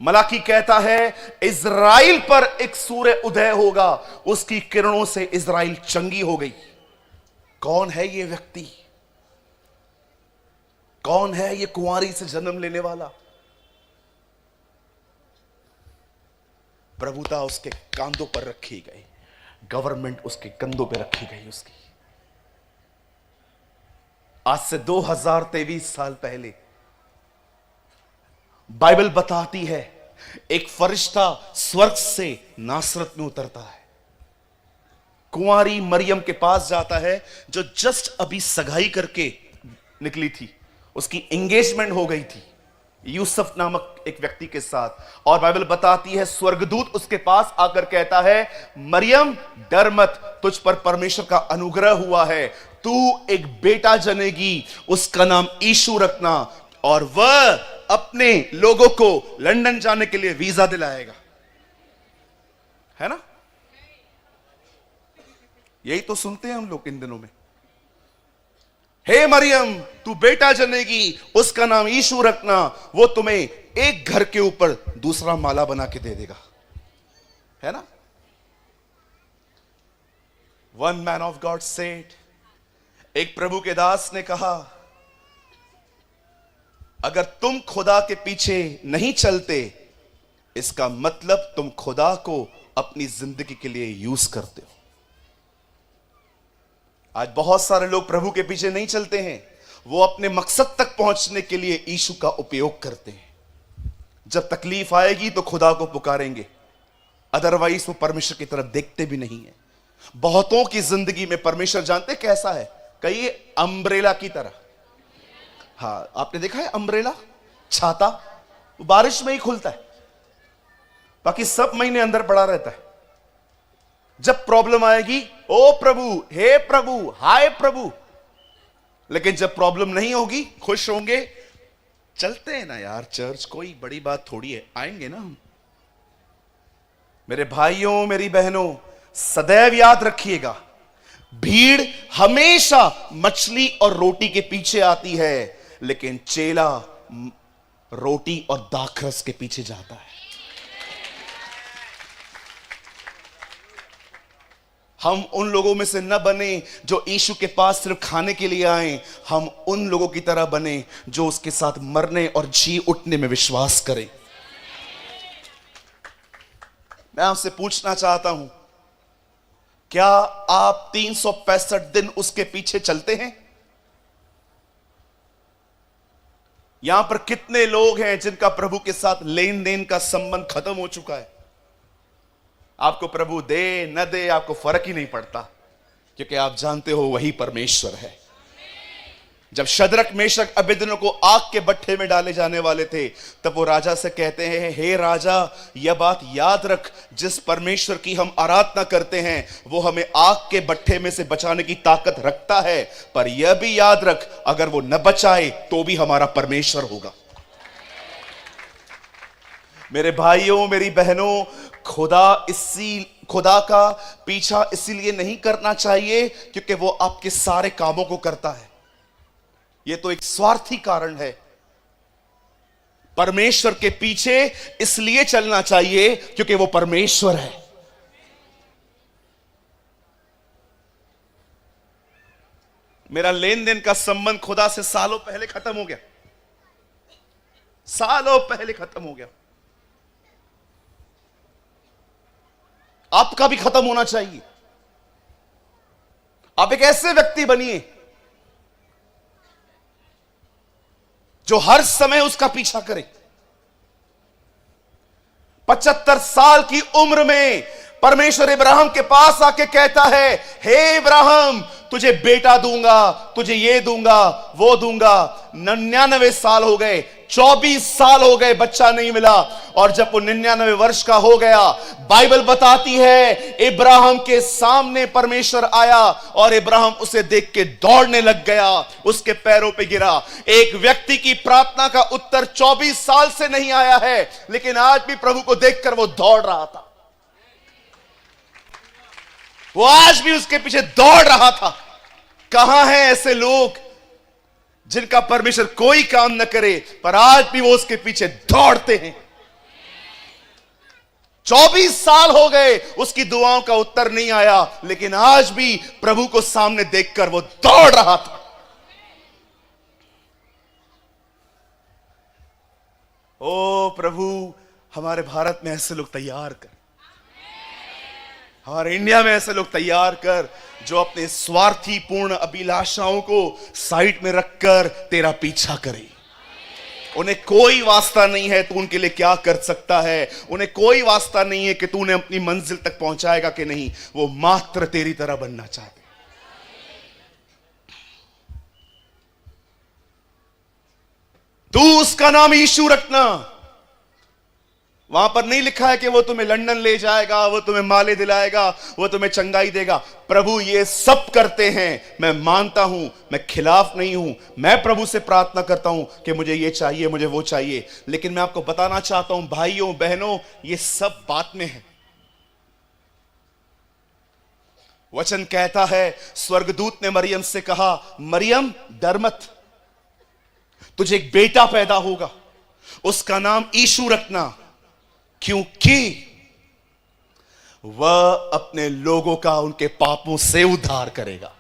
मलाकी कहता है इज़राइल पर एक सूर्य उदय होगा, उसकी किरणों से इज़राइल चंगी हो गई। कौन है ये व्यक्ति? कौन है ये कुंवारी से जन्म लेने वाला? प्रभुता उसके कांधों पर रखी गई, गवर्नमेंट उसके कंधों पर रखी गई उसकी। आज से 2023 साल पहले बाइबल बताती है एक फरिश्ता स्वर्ग से नासरत में उतरता है, कुंवारी मरियम के पास जाता है जो जस्ट अभी सगाई करके निकली थी। उसकी एंगेजमेंट हो गई थी यूसुफ नामक एक व्यक्ति के साथ। और बाइबल बताती है स्वर्गदूत उसके पास आकर कहता है मरियम डर मत, तुझ पर परमेश्वर का अनुग्रह हुआ है, तू एक बेटा जनेगी, उसका नाम यीशु रखना, और वह अपने लोगों को लंदन जाने के लिए वीजा दिलाएगा। है ना? यही तो सुनते हैं हम लोग इन दिनों में। हे मरियम, तू बेटा जनेगी, उसका नाम यीशु रखना, वो तुम्हें एक घर के ऊपर दूसरा माला बना के दे देगा। है ना? One man of God said, एक प्रभु के दास ने कहा, अगर तुम खुदा के पीछे नहीं चलते, इसका मतलब तुम खुदा को अपनी जिंदगी के लिए यूज करते हो। आज बहुत सारे लोग प्रभु के पीछे नहीं चलते हैं, वो अपने मकसद तक पहुंचने के लिए यीशु का उपयोग करते हैं। जब तकलीफ आएगी तो खुदा को पुकारेंगे, अदरवाइज वो परमेश्वर की तरफ देखते भी नहीं है। बहुतों की जिंदगी में परमेश्वर जानते कैसा है? कहिए अम्ब्रेला की तरह। हाँ, आपने देखा है अम्ब्रेला, छाता, वो बारिश में ही खुलता है, बाकी सब महीने अंदर पड़ा रहता है। जब प्रॉब्लम आएगी, ओ प्रभु, हे प्रभु, हाय प्रभु, लेकिन जब प्रॉब्लम नहीं होगी खुश होंगे। चलते हैं ना यार चर्च, कोई बड़ी बात थोड़ी है, आएंगे ना हम। मेरे भाइयों, मेरी बहनों, सदैव याद रखिएगा, भीड़ हमेशा मछली और रोटी के पीछे आती है, लेकिन चेला रोटी और दाखरस के पीछे जाता है। हम उन लोगों में से न बने जो यीशु के पास सिर्फ खाने के लिए आए, हम उन लोगों की तरह बने जो उसके साथ मरने और जी उठने में विश्वास करें। मैं आपसे पूछना चाहता हूं, क्या आप 365 दिन उसके पीछे चलते हैं? यहां पर कितने लोग हैं जिनका प्रभु के साथ लेन देन का संबंध खत्म हो चुका है? आपको प्रभु दे न दे आपको फर्क ही नहीं पड़ता, क्योंकि आप जानते हो वही परमेश्वर है। जब शद्रक, मेशक, अबेदनो को आग के भट्ठे में डाले जाने वाले थे, तब वो राजा से कहते हैं, हे राजा, यह बात याद रख, जिस परमेश्वर की हम आराधना करते हैं वो हमें आग के भट्ठे में से बचाने की ताकत रखता है, पर यह भी याद रख, अगर वो न बचाए तो भी हमारा परमेश्वर होगा। मेरे भाइयों, मेरी बहनों, खुदा का पीछा इसीलिए नहीं करना चाहिए क्योंकि वो आपके सारे कामों को करता है। यह तो एक स्वार्थी कारण है। परमेश्वर के पीछे इसलिए चलना चाहिए क्योंकि वो परमेश्वर है। मेरा लेन देन का संबंध खुदा से सालों पहले खत्म हो गया, सालों पहले खत्म हो गया। आपका भी खत्म होना चाहिए। आप एक ऐसे व्यक्ति बनिए जो हर समय उसका पीछा करे। 75 साल की उम्र में परमेश्वर इब्राहिम के पास आके कहता है, हे इब्राहिम, तुझे बेटा दूंगा, तुझे ये दूंगा, वो दूंगा। 99 साल हो गए, 24 साल हो गए, बच्चा नहीं मिला। और जब वो 99 वर्ष का हो गया, बाइबल बताती है इब्राहिम के सामने परमेश्वर आया और इब्राहिम उसे देख के दौड़ने लग गया, उसके पैरों पे गिरा। एक व्यक्ति की प्रार्थना का उत्तर 24 साल से नहीं आया है, लेकिन आज भी प्रभु को देखकर वो दौड़ रहा था। वो आज भी उसके पीछे दौड़ रहा था। कहां हैं ऐसे लोग जिनका परमेश्वर कोई काम न करे पर आज भी वो उसके पीछे दौड़ते हैं? 24 साल हो गए, उसकी दुआओं का उत्तर नहीं आया, लेकिन आज भी प्रभु को सामने देखकर वो दौड़ रहा था। ओ प्रभु, हमारे भारत में ऐसे लोग तैयार कर, हमारे इंडिया में ऐसे लोग तैयार कर जो अपने स्वार्थी पूर्ण अभिलाषाओं को साइड में रखकर तेरा पीछा करें। उन्हें कोई वास्ता नहीं है तू उनके लिए क्या कर सकता है, उन्हें कोई वास्ता नहीं है कि तू उन्हें अपनी मंजिल तक पहुंचाएगा कि नहीं। वो मात्र तेरी तरह बनना चाहते। तू उसका नाम यीशु रखना, वहां पर नहीं लिखा है कि वो तुम्हें लंदन ले जाएगा, वो तुम्हें माले दिलाएगा, वो तुम्हें चंगाई देगा। प्रभु ये सब करते हैं, मैं मानता हूं, मैं खिलाफ नहीं हूं। मैं प्रभु से प्रार्थना करता हूं कि मुझे ये चाहिए, मुझे वो चाहिए। लेकिन मैं आपको बताना चाहता हूं भाइयों बहनों, ये सब बात में है। वचन कहता है, स्वर्गदूत ने मरियम से कहा, मरियम डर मत, तुझे एक बेटा पैदा होगा, उसका नाम यीशु रखना, क्योंकि वह अपने लोगों का उनके पापों से उद्धार करेगा।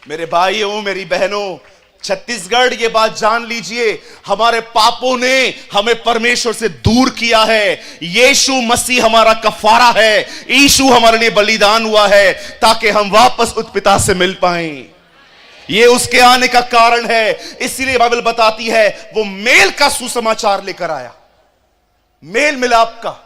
मेरे भाइयों मेरी बहनों, छत्तीसगढ़ ये बात जान लीजिए, हमारे पापों ने हमें परमेश्वर से दूर किया है। यीशु मसीह हमारा कफारा है, यीशु हमारे लिए बलिदान हुआ है ताकि हम वापस उस पिता से मिल पाएं। ये उसके आने का कारण है। इसीलिए बाइबल बताती है वो मेल का सुसमाचार लेकर आया, मेल मिलाप का,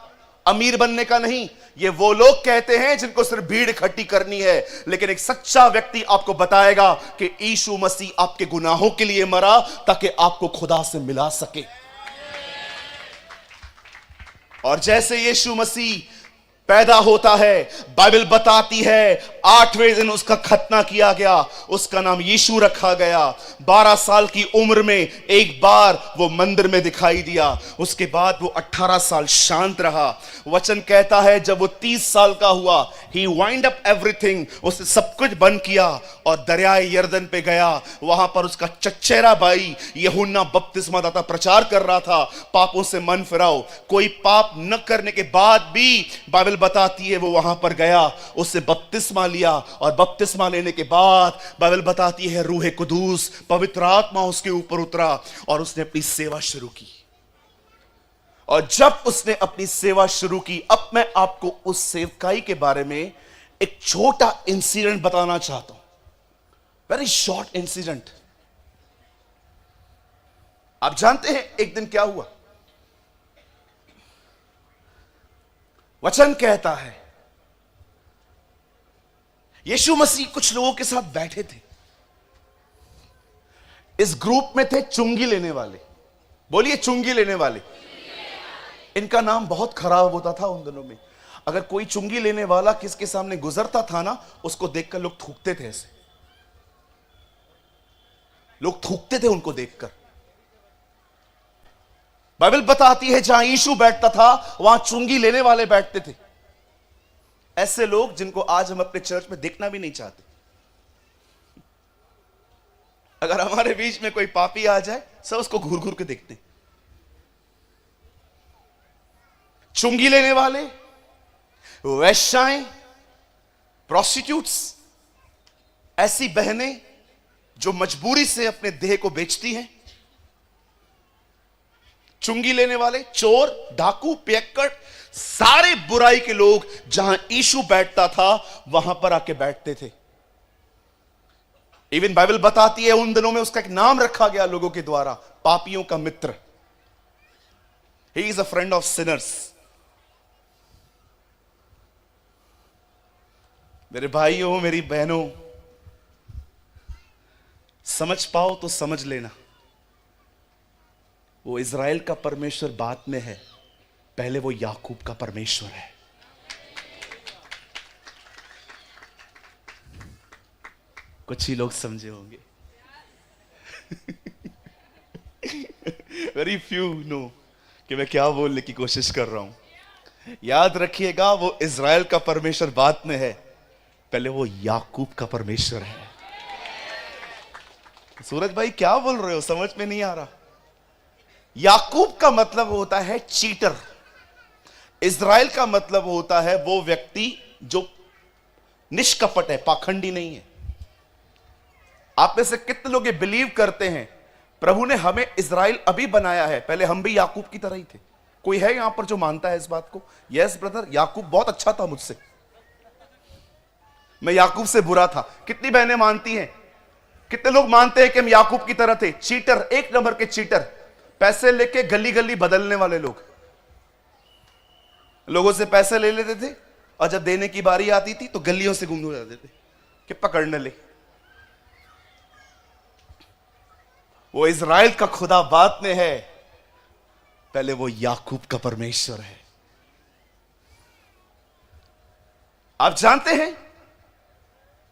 अमीर बनने का नहीं। ये वो लोग कहते हैं जिनको सिर्फ भीड़ इकट्ठी करनी है, लेकिन एक सच्चा व्यक्ति आपको बताएगा कि यीशु मसीह आपके गुनाहों के लिए मरा ताकि आपको खुदा से मिला सके। और जैसे यीशु मसीह पैदा होता है, बाइबल बताती है 8वें दिन उसका खतना किया गया, उसका नाम यीशु रखा गया। 12 साल की उम्र में एक बार वो मंदिर में दिखाई दिया, उसके बाद वो 18 साल शांत रहा। वचन कहता है जब वो 30 साल का हुआ, ही वाइंड अप एवरीथिंग, उसने सब कुछ बंद किया और दरियाए यरदन पे गया। वहां पर उसका चचेरा भाई यूहन्ना बपतिस्मा दाता प्रचार कर रहा था, पापों से मन फिराओ। कोई पाप न करने के बाद भी बाइबल बताती है वो वहां पर गया, उससे बपतिस्मा लिया, और बपतिस्मा लेने के बाद बाइबल बताती है रूहे कुदूस, पवित्र आत्मा उसके ऊपर उतरा और उसने अपनी सेवा शुरू की। और जब उसने अपनी सेवा शुरू की, अब मैं आपको उस सेवकाई के बारे में एक छोटा इंसिडेंट बताना चाहता हूं, वेरी शॉर्ट इंसिडेंट। आप जानते हैं एक दिन क्या हुआ? वचन कहता है यीशु मसीह कुछ लोगों के साथ बैठे थे। इस ग्रुप में थे चुंगी लेने वाले। बोलिए चुंगी लेने वाले। इनका नाम बहुत खराब होता था उन दिनों में। अगर कोई चुंगी लेने वाला किसके सामने गुजरता था ना, उसको देखकर लोग थूकते थे, ऐसे लोग थूकते थे उनको देखकर। बाइबल बताती है जहां यीशु बैठता था वहां चुंगी लेने वाले बैठते थे। ऐसे लोग जिनको आज हम अपने चर्च में देखना भी नहीं चाहते। अगर हमारे बीच में कोई पापी आ जाए, सब उसको घूर घूर के देखते हैं। चुंगी लेने वाले, वैश्याएं, प्रोस्टिट्यूट्स, ऐसी बहनें जो मजबूरी से अपने देह को बेचती हैं, चुंगी लेने वाले, चोर, डाकू, पियक्कड़, सारे बुराई के लोग जहां यीशु बैठता था वहां पर आके बैठते थे। इवन बाइबल बताती है उन दिनों में उसका एक नाम रखा गया लोगों के द्वारा, पापियों का मित्र। He is a friend of sinners. मेरे भाइयों मेरी बहनों, समझ पाओ तो समझ लेना, वो इज़राइल का परमेश्वर बात में है, पहले वो याकूब का परमेश्वर है। कुछ ही लोग समझे होंगे। वेरी फ्यू नो कि मैं क्या बोलने की कोशिश कर रहा हूं। याद रखिएगा वो इज़राइल का परमेश्वर बात में है, पहले वो याकूब का परमेश्वर है। सूरज भाई क्या बोल रहे हो, समझ में नहीं आ रहा। याकूब का मतलब होता है चीटर। इज़राइल का मतलब होता है वो व्यक्ति जो निष्कपट है, पाखंडी नहीं है। आप में से कितने लोग ये बिलीव करते हैं प्रभु ने हमें इज़राइल अभी बनाया है, पहले हम भी याकूब की तरह ही थे? कोई है यहां पर जो मानता है इस बात को? यस ब्रदर, याकूब बहुत अच्छा था मुझसे, मैं याकूब से बुरा था। कितनी बहनें मानती हैं? कितने लोग मानते हैं कि हम याकूब की तरह थे? चीटर, एक नंबर के चीटर, पैसे लेके गली गली बदलने वाले लोग। लोगों से पैसे ले लेते थे और जब देने की बारी आती थी तो गलियों से घूम जाते थे कि पकड़ने ले। वो इज़राइल का खुदा बात में है, पहले वो याकूब का परमेश्वर है। आप जानते हैं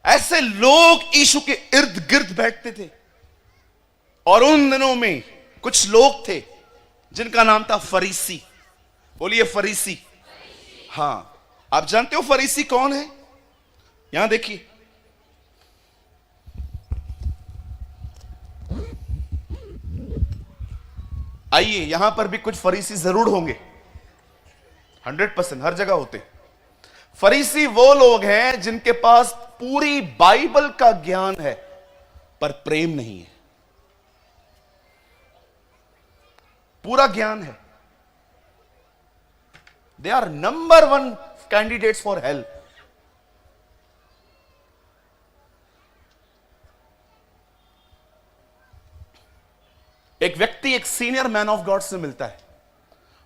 ऐसे लोग यीशु के इर्द गिर्द बैठते थे, और उन दिनों में कुछ लोग थे जिनका नाम था फरीसी। बोलिए फरीसी। हां, आप जानते हो फरीसी कौन है? यहां देखिए, आइए, यहां पर भी कुछ फरीसी जरूर होंगे, 100% हर जगह होते। फरीसी वो लोग हैं जिनके पास पूरी बाइबल का ज्ञान है पर प्रेम नहीं है। पूरा ज्ञान है, they are number 1 candidates for help. एक व्यक्ति एक सीनियर मैन ऑफ गॉड से मिलता है,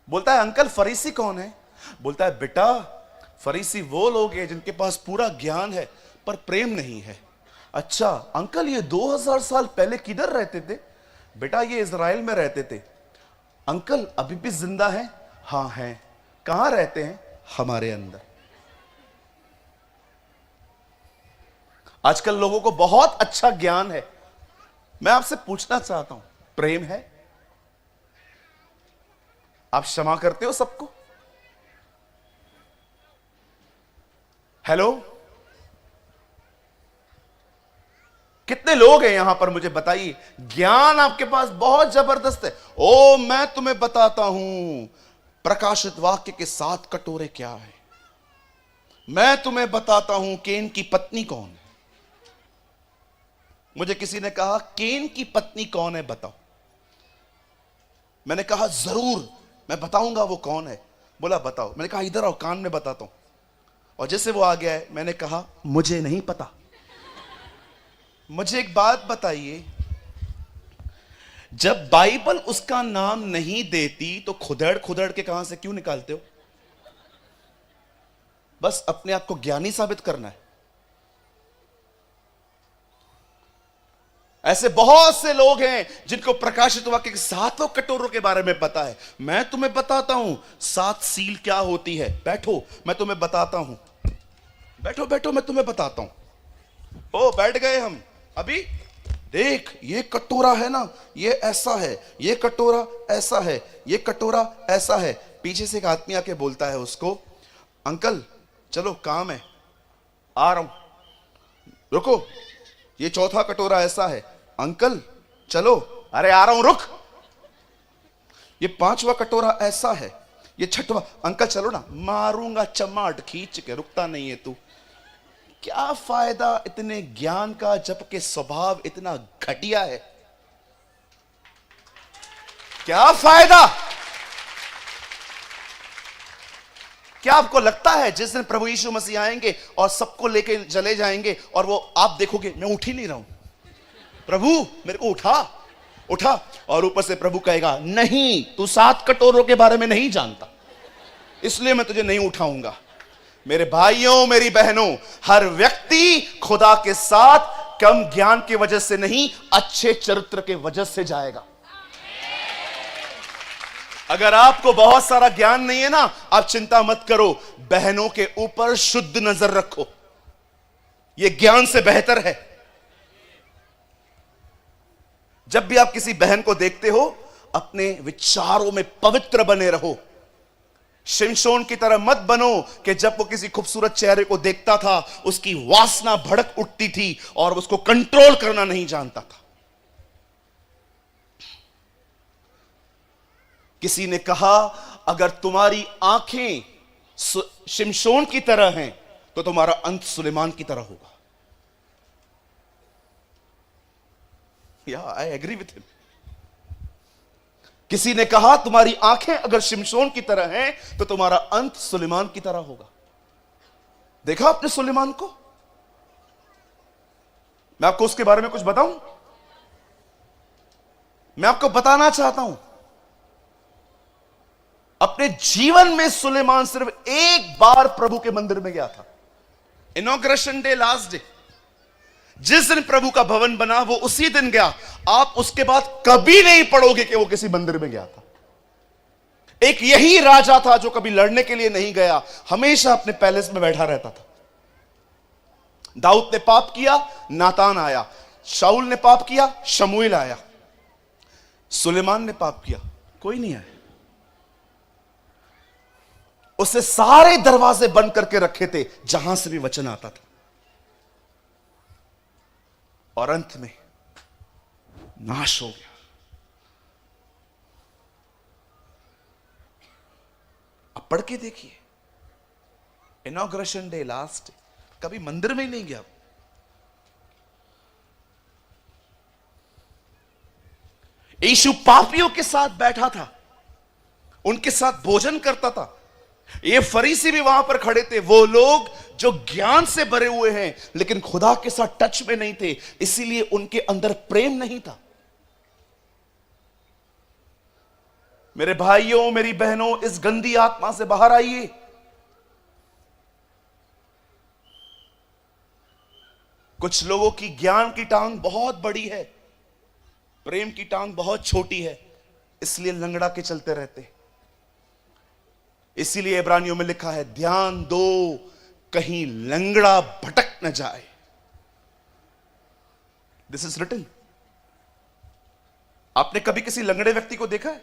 बोलता है अंकल फरीसी कौन है? बोलता है बेटा फरीसी वो लोग हैं जिनके पास पूरा ज्ञान है पर प्रेम नहीं है। अच्छा अंकल ये 2000 साल पहले किधर रहते थे? बेटा ये इजराइल में रहते थे। अंकल अभी भी जिंदा है? हाँ हैं। कहां रहते हैं? हमारे अंदर। आजकल लोगों को बहुत अच्छा ज्ञान है, मैं आपसे पूछना चाहता हूं प्रेम है? आप क्षमा करते हो सबको? हेलो, कितने लोग हैं यहां पर मुझे बताइए, ज्ञान आपके पास बहुत जबरदस्त है। ओ मैं तुम्हें बताता हूं प्रकाशित वाक्य के 7 कटोरे क्या है, मैं तुम्हें बताता हूं केन की पत्नी कौन है। मुझे किसी ने कहा केन की पत्नी कौन है बताओ। मैंने कहा जरूर मैं बताऊंगा वो कौन है। बोला बताओ। मैंने कहा इधर आओ कान में बताता हूं। और जैसे वो आ गया है मैंने कहा मुझे नहीं पता। मुझे एक बात बताइए, जब बाइबल उसका नाम नहीं देती तो खुदेड़ खुदेड़ के कहां से क्यों निकालते हो? बस अपने आप को ज्ञानी साबित करना है। ऐसे बहुत से लोग हैं जिनको प्रकाशित वाक्य के 7 कटोरों के बारे में पता है। मैं तुम्हें बताता हूं 7 सील क्या होती है। बैठो मैं तुम्हें बताता हूं। बैठो बैठो मैं तुम्हें बताता हूं। ओ बैठ गए हम। अभी देख ये कटोरा है ना, ये ऐसा है, ये कटोरा ऐसा है, ये कटोरा ऐसा है। पीछे से एक आदमी आके बोलता है उसको, अंकल चलो काम है, आ रहा हूं। रुको, ये 4था कटोरा ऐसा है। अंकल चलो, अरे आ रहा हूं रुक। ये 5वां कटोरा ऐसा है, ये 6वां। अंकल चलो ना, मारूंगा चमाट खींच के, रुकता नहीं है तू। क्या फायदा इतने ज्ञान का जबकि स्वभाव इतना घटिया है? क्या फायदा? क्या आपको लगता है जिस दिन प्रभु यीशु मसीह आएंगे और सबको लेके चले जाएंगे और वो आप देखोगे मैं उठ ही नहीं रहा हूं, प्रभु मेरे को उठा उठा, और ऊपर से प्रभु कहेगा नहीं तू 7 कटोरों के बारे में नहीं जानता इसलिए मैं तुझे नहीं उठाऊंगा। मेरे भाइयों मेरी बहनों, हर व्यक्ति खुदा के साथ कम ज्ञान की वजह से नहीं, अच्छे चरित्र के वजह से जाएगा। अगर आपको बहुत सारा ज्ञान नहीं है ना, आप चिंता मत करो, बहनों के ऊपर शुद्ध नजर रखो, यह ज्ञान से बेहतर है। जब भी आप किसी बहन को देखते हो अपने विचारों में पवित्र बने रहो। शिमशोन की तरह मत बनो कि जब वो किसी खूबसूरत चेहरे को देखता था उसकी वासना भड़क उठती थी और उसको कंट्रोल करना नहीं जानता था। किसी ने कहा अगर तुम्हारी आंखें शिमशोन की तरह हैं तो तुम्हारा अंत सुलेमान की तरह होगा। या आई एग्री विथ हिम। किसी ने कहा तुम्हारी आंखें अगर शिमशोन की तरह हैं तो तुम्हारा अंत सुलेमान की तरह होगा। देखा आपने सुलेमान को? मैं आपको उसके बारे में कुछ बताऊं? मैं आपको बताना चाहता हूं, अपने जीवन में सुलेमान सिर्फ एक बार प्रभु के मंदिर में गया था, इनॉग्रेशन डे, लास्ट डे। जिस दिन प्रभु का भवन बना वो उसी दिन गया। आप उसके बाद कभी नहीं पढ़ोगे कि वो किसी मंदिर में गया था। एक यही राजा था जो कभी लड़ने के लिए नहीं गया, हमेशा अपने पैलेस में बैठा रहता था। दाऊद ने पाप किया, नातान आया। शाऊल ने पाप किया, शमूएल आया। सुलेमान ने पाप किया, कोई नहीं आया। उसे सारे दरवाजे बंद करके रखे थे जहां से भी वचन आता था, और अंत में नाश हो गया। अब पढ़ के देखिए, इनॉग्रेशन डे, लास्ट, कभी मंदिर में ही नहीं गया। यीशु पापियों के साथ बैठा था, उनके साथ भोजन करता था। ये फरीसी भी वहां पर खड़े थे, वो लोग जो ज्ञान से भरे हुए हैं लेकिन खुदा के साथ टच में नहीं थे, इसीलिए उनके अंदर प्रेम नहीं था। मेरे भाइयों, मेरी बहनों, इस गंदी आत्मा से बाहर आइए। कुछ लोगों की ज्ञान की टांग बहुत बड़ी है, प्रेम की टांग बहुत छोटी है, इसलिए लंगड़ा के चलते रहते। इसीलिए इब्रानियों में लिखा है, ध्यान दो कहीं लंगड़ा भटक न जाए। This is written. आपने कभी किसी लंगड़े व्यक्ति को देखा है?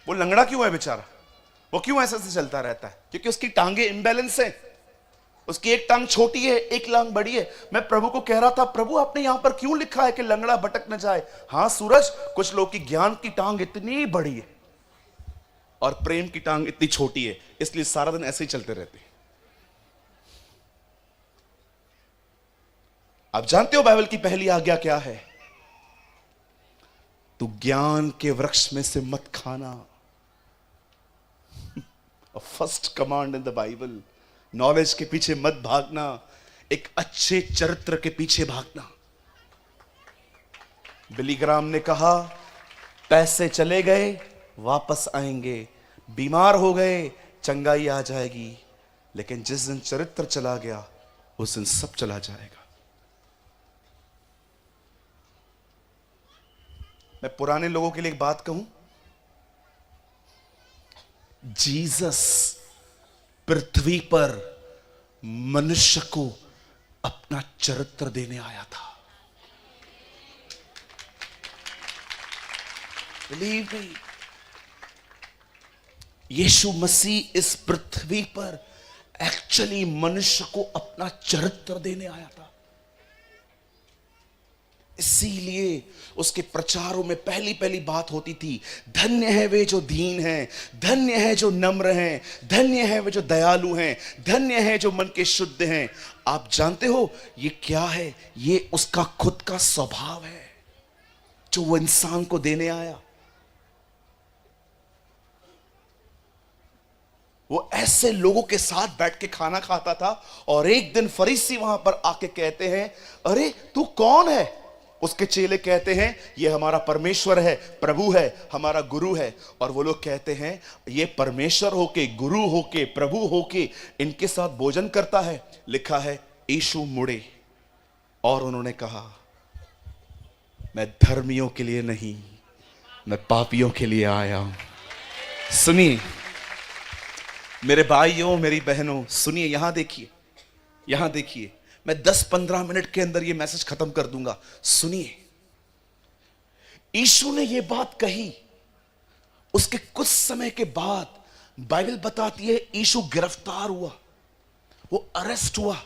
वो लंगड़ा क्यों है बेचारा? वो क्यों ऐसे से चलता रहता है? क्योंकि उसकी टांगे इम्बैलेंस है। उसकी एक टांग छोटी है, एक टांग बड़ी है। मैं प्रभु को कह रहा था, प्रभु आपने यहां पर क्यों लिखा है कि लंगड़ा भटक न जाए? हां सूरज, कुछ लोग की ज्ञान की टांग इतनी बड़ी है और प्रेम की टांग इतनी छोटी है, इसलिए सारा दिन ऐसे ही चलते रहते हैं। आप जानते हो बाइबल की पहली आज्ञा क्या है? तू ज्ञान के वृक्ष में से मत खाना। First command in the Bible. Knowledge के पीछे मत भागना, एक अच्छे चरित्र के पीछे भागना। बिली ग्राम ने कहा, पैसे चले गए वापस आएंगे, बीमार हो गए चंगाई आ जाएगी, लेकिन जिस दिन चरित्र चला गया उस दिन सब चला जाएगा। मैं पुराने लोगों के लिए एक बात कहूं, जीसस पृथ्वी पर मनुष्य को अपना चरित्र देने आया था। बिलीव मी, यीशु मसीह इस पृथ्वी पर एक्चुअली मनुष्य को अपना चरित्र देने आया था। इसीलिए उसके प्रचारों में पहली पहली बात होती थी, धन्य है वे जो दीन हैं, धन्य है जो नम्र हैं, धन्य है वे जो दयालु हैं, धन्य है जो मन के शुद्ध हैं। आप जानते हो ये क्या है? ये उसका खुद का स्वभाव है जो वो इंसान को देने आया। वो ऐसे लोगों के साथ बैठ के खाना खाता था, और एक दिन फरीसी वहां पर आके कहते हैं, अरे तू कौन है? उसके चेले कहते हैं, ये हमारा परमेश्वर है, प्रभु है, हमारा गुरु है। और वो लोग कहते हैं, ये परमेश्वर होके, गुरु होके, प्रभु होके इनके साथ भोजन करता है। लिखा है, यीशु मुड़े और उन्होंने कहा, मैं धर्मियों के लिए नहीं, मैं पापियों के लिए आया हूं। सुनिए मेरे भाइयों, मेरी बहनों, सुनिए, यहां देखिए, यहां देखिए। मैं 10-15 मिनट के अंदर यह मैसेज खत्म कर दूंगा। सुनिए, यीशु ने यह बात कही, उसके कुछ समय के बाद बाइबल बताती है यीशु गिरफ्तार हुआ, वो अरेस्ट हुआ।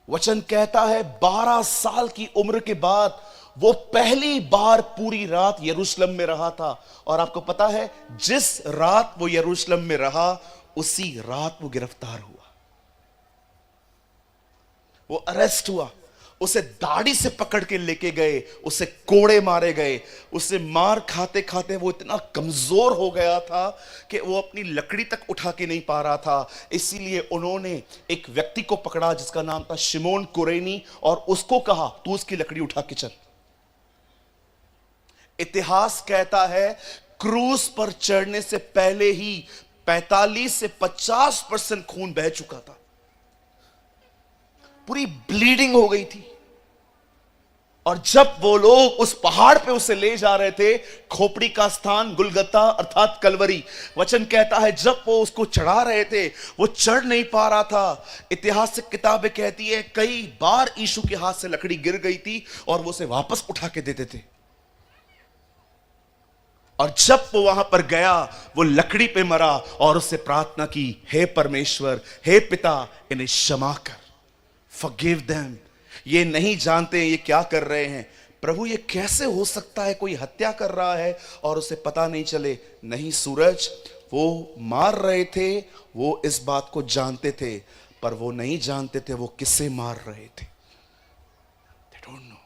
वचन कहता है 12 साल की उम्र के बाद वो पहली बार पूरी रात यरूशलेम में रहा था। और आपको पता है, जिस रात वो यरूशलेम में रहा उसी रात वो गिरफ्तार हुआ, वो अरेस्ट हुआ। उसे दाढ़ी से पकड़ के लेके गए, उसे कोड़े मारे गए। उसे मार खाते खाते वो इतना कमजोर हो गया था कि वो अपनी लकड़ी तक उठा के नहीं पा रहा था। इसीलिए उन्होंने एक व्यक्ति को पकड़ा जिसका नाम था शिमोन कुरेनी, और उसको कहा, तू उसकी लकड़ी उठा के चल। इतिहास कहता है क्रूस पर चढ़ने से पहले ही 45 से 50% खून बह चुका था, पूरी ब्लीडिंग हो गई थी। और जब वो लोग उस पहाड़ पे उसे ले जा रहे थे, खोपड़ी का स्थान गुलगता अर्थात कलवरी, वचन कहता है जब वो उसको चढ़ा रहे थे वो चढ़ नहीं पा रहा था। इतिहास किताबें कहती है कई बार यीशु के हाथ से लकड़ी गिर गई थी और वो उसे वापस उठा के देते थे। और जब वो वहां पर गया वो लकड़ी पे मरा और उससे प्रार्थना की, हे परमेश्वर, हे पिता, इन्हें क्षमा कर, फॉरगिव देम, ये नहीं जानते ये क्या कर रहे हैं। प्रभु ये कैसे हो सकता है, कोई हत्या कर रहा है और उसे पता नहीं चले। नहीं सूरज, वो मार रहे थे, वो इस बात को जानते थे, पर वो नहीं जानते थे वो किसे मार रहे थे। They don't know।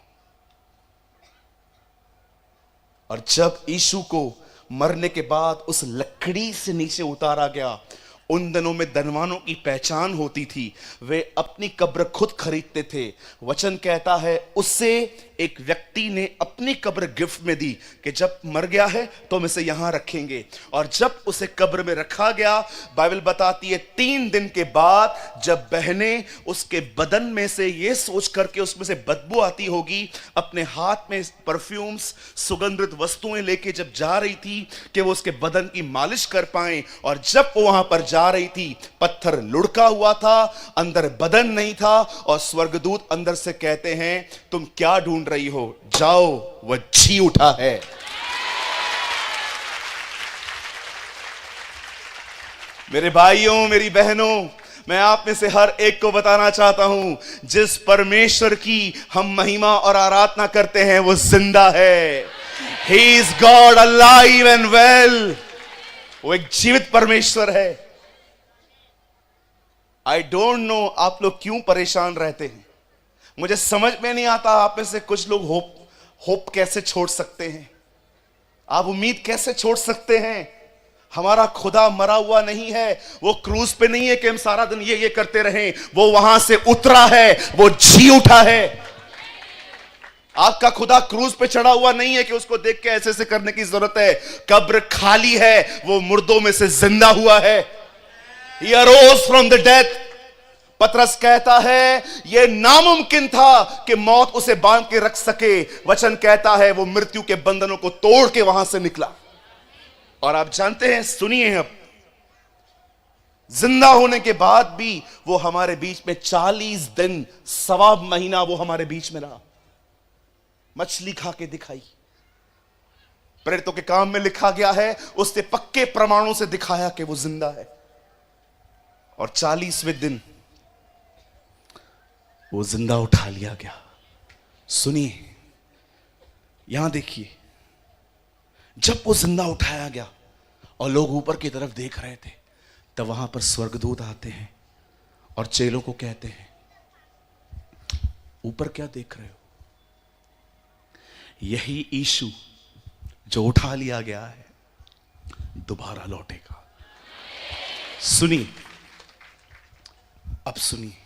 और जब यीशु को मरने के बाद उस लकड़ी से नीचे उतारा गया, उन दिनों में धनवानों की पहचान होती थी, वे अपनी कब्र खुद खरीदते थे। वचन कहता है उससे एक व्यक्ति ने अपनी कब्र गिफ्ट में दी कि जब मर गया है तो हम इसे यहां रखेंगे। और जब उसे कब्र में रखा गया, बाइबल बताती है 3 दिन के बाद जब बहनें उसके बदन में से ये सोच करके उसमें से बदबू आती होगी, अपने हाथ में परफ्यूम्स, सुगंधित वस्तुएं लेके जब जा रही थी कि वो उसके बदन की मालिश कर पाए, और जब वो वहां पर जा रही थी पत्थर लुढ़का हुआ था, अंदर बदन नहीं था, और स्वर्गदूत अंदर से कहते हैं तुम क्या ढूंढ रही हो, जाओ वह जी उठा है। मेरे भाइयों, मेरी बहनों, मैं आप में से हर एक को बताना चाहता हूं, जिस परमेश्वर की हम महिमा और आराधना करते हैं वो जिंदा है। He is God alive and well। वो एक जीवित परमेश्वर है। आई डोंट नो आप लोग क्यों परेशान रहते हैं, मुझे समझ में नहीं आता। आप में से कुछ लोग होप कैसे छोड़ सकते हैं, आप उम्मीद कैसे छोड़ सकते हैं। हमारा खुदा मरा हुआ नहीं है, वो क्रूज पे नहीं है कि हम सारा दिन ये करते रहें, वो वहां से उतरा है, वो जी उठा है। आपका खुदा क्रूज पे चढ़ा हुआ नहीं है कि उसको देख के ऐसे ऐसे करने की जरूरत है। कब्र खाली है, वो मुर्दों में से जिंदा हुआ है। He arose from the death। पतरस कहता है यह नामुमकिन था कि मौत उसे बांध के रख सके। वचन कहता है वो मृत्यु के बंधनों को तोड़ के वहां से निकला। और आप जानते हैं, सुनिए, अब जिंदा होने के बाद भी वो हमारे बीच में 40 दिन, सवा महीना वो हमारे बीच में रहा। मछली खा के दिखाई, प्रेरितों के काम में लिखा गया है उसने पक्के प्रमाणों से दिखाया कि वो जिंदा है। और 40वें दिन वो जिंदा उठा लिया गया। सुनिए, यहां देखिए, जब वो जिंदा उठाया गया और लोग ऊपर की तरफ देख रहे थे, तब वहां पर स्वर्गदूत आते हैं और चेलों को कहते हैं ऊपर क्या देख रहे हो, यही यीशु जो उठा लिया गया है दोबारा लौटेगा। सुनिए, अब सुनिए,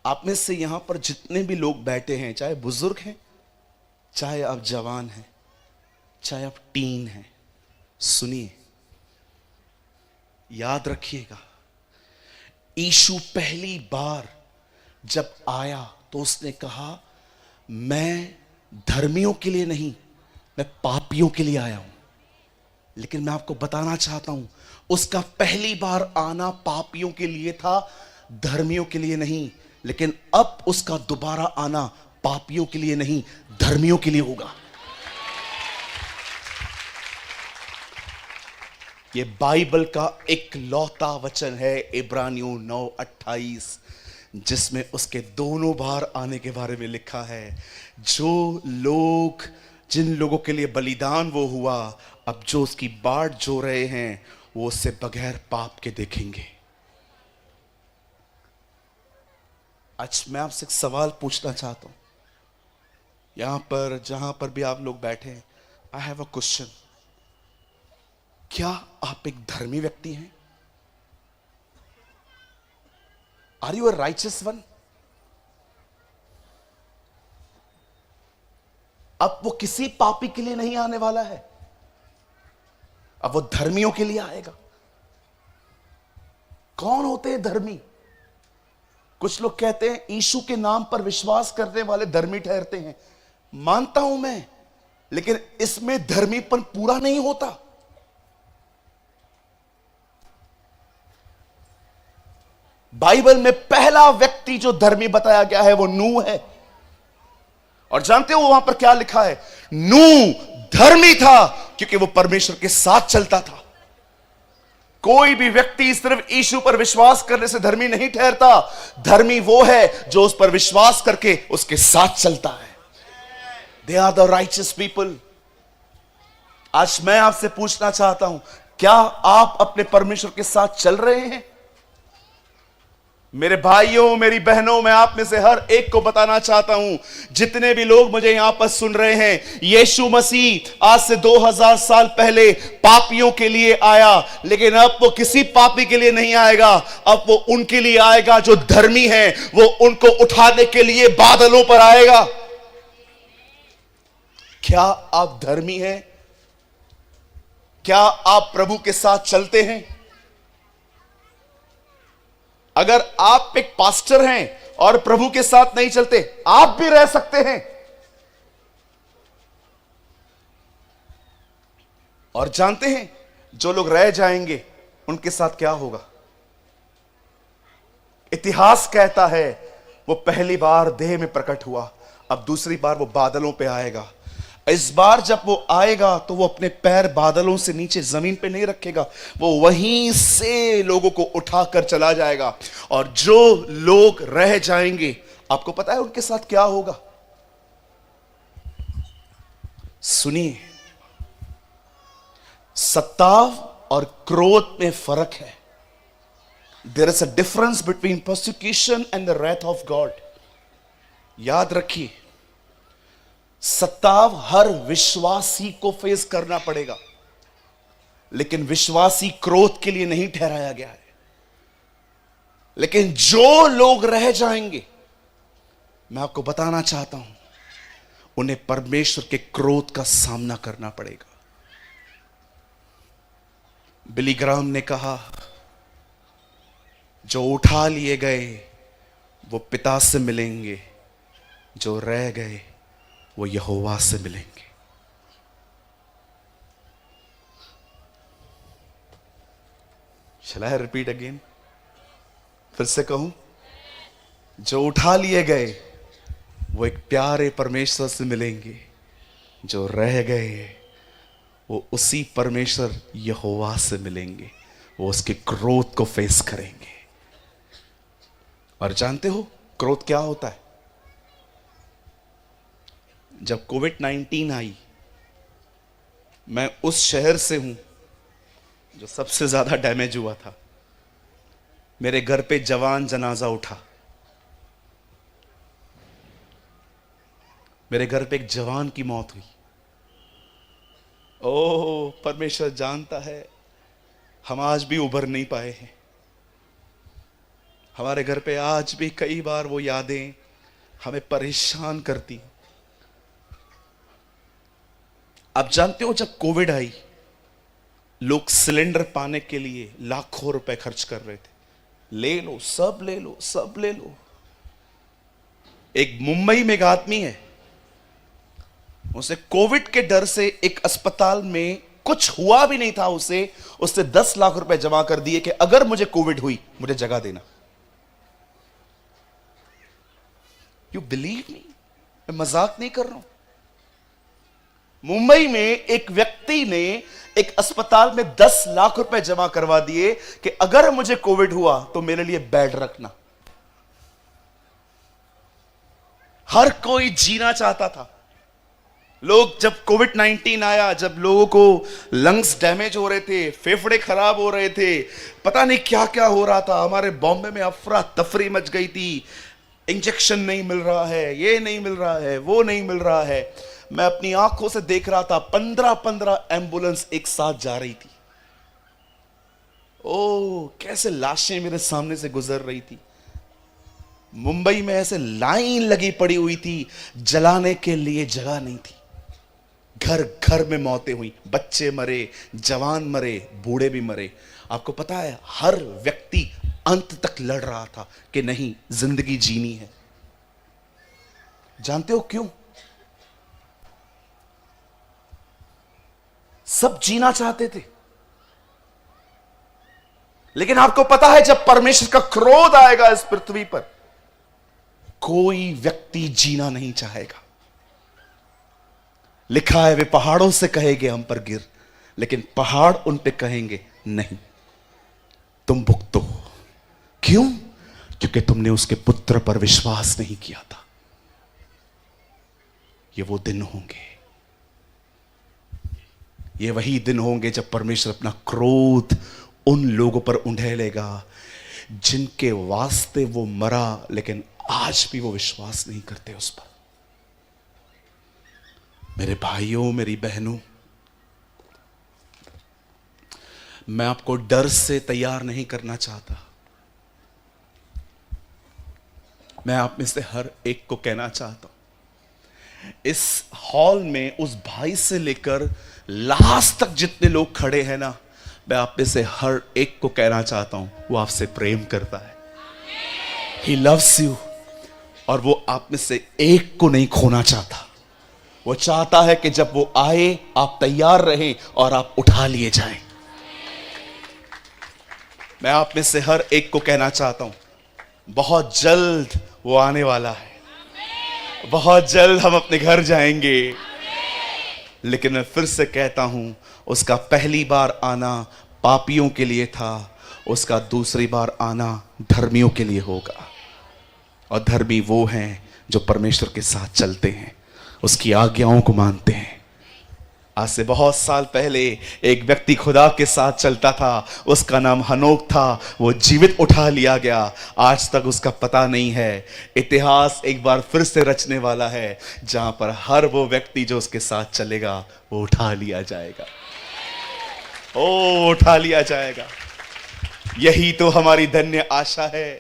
आप में से यहां पर जितने भी लोग बैठे हैं, चाहे बुजुर्ग हैं, चाहे आप जवान हैं, चाहे आप टीन हैं, सुनिए, याद रखिएगा, यीशु पहली बार जब आया तो उसने कहा मैं धर्मियों के लिए नहीं, मैं पापियों के लिए आया हूं। लेकिन मैं आपको बताना चाहता हूं, उसका पहली बार आना पापियों के लिए था, धर्मियों के लिए नहीं। लेकिन अब उसका दोबारा आना पापियों के लिए नहीं, धर्मियों के लिए होगा। यह बाइबल का एक लौता वचन है, इब्रानियों 9:28, जिसमें उसके दोनों बार आने के बारे में लिखा है। जिन लोगों के लिए बलिदान वो हुआ, अब जो उसकी बाट जो रहे हैं वो उससे बगैर पाप के देखेंगे। आज मैं आपसे एक सवाल पूछना चाहता हूं, यहां पर जहां पर भी आप लोग बैठे हैं, आई हैव अ क्वेश्चन। क्या आप एक धर्मी व्यक्ति हैं? Are you a righteous one? अब वो किसी पापी के लिए नहीं आने वाला है, अब वो धर्मियों के लिए आएगा। कौन होते हैं धर्मी? कुछ लोग कहते हैं यीशु के नाम पर विश्वास करने वाले धर्मी ठहरते हैं। मानता हूं मैं, लेकिन इसमें धर्मीपन पूरा नहीं होता। बाइबल में पहला व्यक्ति जो धर्मी बताया गया है वो नूह है। और जानते हो वहां पर क्या लिखा है? नूह धर्मी था क्योंकि वो परमेश्वर के साथ चलता था। कोई भी व्यक्ति सिर्फ यीशु पर विश्वास करने से धर्मी नहीं ठहरता। धर्मी वो है जो उस पर विश्वास करके उसके साथ चलता है। They are the righteous people. आज मैं आपसे पूछना चाहता हूं, क्या आप अपने परमेश्वर के साथ चल रहे हैं? मेरे भाइयों, मेरी बहनों, मैं आप में से हर एक को बताना चाहता हूं, जितने भी लोग मुझे यहां पर सुन रहे हैं, यीशु मसीह आज से 2000 साल पहले पापियों के लिए आया, लेकिन अब वो किसी पापी के लिए नहीं आएगा। अब वो उनके लिए आएगा जो धर्मी हैं। वो उनको उठाने के लिए बादलों पर आएगा। क्या आप धर्मी हैं? क्या आप प्रभु के साथ चलते हैं? अगर आप एक पास्टर हैं और प्रभु के साथ नहीं चलते, आप भी रह सकते हैं। और जानते हैं जो लोग रह जाएंगे उनके साथ क्या होगा? इतिहास कहता है वो पहली बार देह में प्रकट हुआ, अब दूसरी बार वो बादलों पे आएगा। इस बार जब वो आएगा तो वो अपने पैर बादलों से नीचे जमीन पे नहीं रखेगा, वो वहीं से लोगों को उठाकर चला जाएगा। और जो लोग रह जाएंगे, आपको पता है उनके साथ क्या होगा? सुनिए, सत्ताव और क्रोध में फर्क है। There is a difference between persecution and the wrath of God. याद रखिए, सत्ताव हर विश्वासी को फेस करना पड़ेगा, लेकिन विश्वासी क्रोध के लिए नहीं ठहराया गया है। लेकिन जो लोग रह जाएंगे, मैं आपको बताना चाहता हूं, उन्हें परमेश्वर के क्रोध का सामना करना पड़ेगा। बिली ग्राहम ने कहा, जो उठा लिए गए वो पिता से मिलेंगे, जो रह गए वो यहोवा से मिलेंगे। Shall I repeat again? फिर से कहूं, जो उठा लिए गए वो एक प्यारे परमेश्वर से मिलेंगे, जो रह गए वो उसी परमेश्वर यहोवा से मिलेंगे। वो उसके क्रोध को फेस करेंगे। और जानते हो क्रोध क्या होता है? जब कोविड-19 आई, मैं उस शहर से हूं जो सबसे ज्यादा डैमेज हुआ था। मेरे घर पे जवान जनाजा उठा। मेरे घर पे एक जवान की मौत हुई। ओह, परमेश्वर जानता है हम आज भी उभर नहीं पाए हैं। हमारे घर पे आज भी कई बार वो यादें हमें परेशान करती। आप जानते हो, जब कोविड आई, लोग सिलेंडर पाने के लिए लाखों रुपए खर्च कर रहे थे। ले लो, सब ले लो, सब ले लो। एक मुंबई में एक आदमी है, उसे कोविड के डर से एक अस्पताल में कुछ हुआ भी नहीं था, उससे 10 लाख रुपए जमा कर दिए कि अगर मुझे कोविड हुई मुझे जगह देना। यू बिलीव मी, मैं मजाक नहीं कर रहा हूं। मुंबई में एक व्यक्ति ने एक अस्पताल में 10 लाख रुपए जमा करवा दिए कि अगर मुझे कोविड हुआ तो मेरे लिए बेड रखना। हर कोई जीना चाहता था। लोग, जब कोविड-19 आया, जब लोगों को लंग्स डैमेज हो रहे थे, फेफड़े खराब हो रहे थे, पता नहीं क्या क्या हो रहा था, हमारे बॉम्बे में अफरा तफरी मच गई थी। इंजेक्शन नहीं मिल रहा है, ये नहीं मिल रहा है, वो नहीं मिल रहा है। मैं अपनी आंखों से देख रहा था, 15-15 एम्बुलेंस एक साथ जा रही थी। ओह, कैसे लाशें मेरे सामने से गुजर रही थी। मुंबई में ऐसे लाइन लगी पड़ी हुई थी, जलाने के लिए जगह नहीं थी। घर घर में मौतें हुई, बच्चे मरे, जवान मरे, बूढ़े भी मरे। आपको पता है, हर व्यक्ति अंत तक लड़ रहा था कि नहीं, जिंदगी जीनी है। जानते हो क्यों? सब जीना चाहते थे, लेकिन आपको पता है जब परमेश्वर का क्रोध आएगा इस पृथ्वी पर, कोई व्यक्ति जीना नहीं चाहेगा। लिखा है वे पहाड़ों से कहेंगे हम पर गिर, लेकिन पहाड़ उन पे कहेंगे नहीं, तुम भुगतो। क्यों? क्योंकि तुमने उसके पुत्र पर विश्वास नहीं किया था। ये वो दिन होंगे, ये वही दिन होंगे जब परमेश्वर अपना क्रोध उन लोगों पर उंडेलेगा जिनके वास्ते वो मरा, लेकिन आज भी वो विश्वास नहीं करते उस पर। मेरे भाइयों, मेरी बहनों, मैं आपको डर से तैयार नहीं करना चाहता। मैं आप में से हर एक को कहना चाहता हूं, इस हॉल में उस भाई से लेकर लास्ट तक जितने लोग खड़े हैं ना, मैं आप में से हर एक को कहना चाहता हूं, वो आपसे प्रेम करता है। He loves you। और वो आप में से एक को नहीं खोना चाहता। वो चाहता है कि जब वो आए आप तैयार रहें और आप उठा लिए जाएं। मैं आप में से हर एक को कहना चाहता हूं, बहुत जल्द वो आने वाला है। बहुत जल्द हम अपने घर जाएंगे। लेकिन मैं फिर से कहता हूं, उसका पहली बार आना पापियों के लिए था, उसका दूसरी बार आना धर्मियों के लिए होगा। और धर्मी वो हैं जो परमेश्वर के साथ चलते हैं, उसकी आज्ञाओं को मानते हैं। आज से बहुत साल पहले एक व्यक्ति खुदा के साथ चलता था, उसका नाम हनोक था। वो जीवित उठा लिया गया, आज तक उसका पता नहीं है। इतिहास एक बार फिर से रचने वाला है, जहां पर हर वो व्यक्ति जो उसके साथ चलेगा वो उठा लिया जाएगा। ओ, उठा लिया जाएगा। यही तो हमारी धन्य आशा है।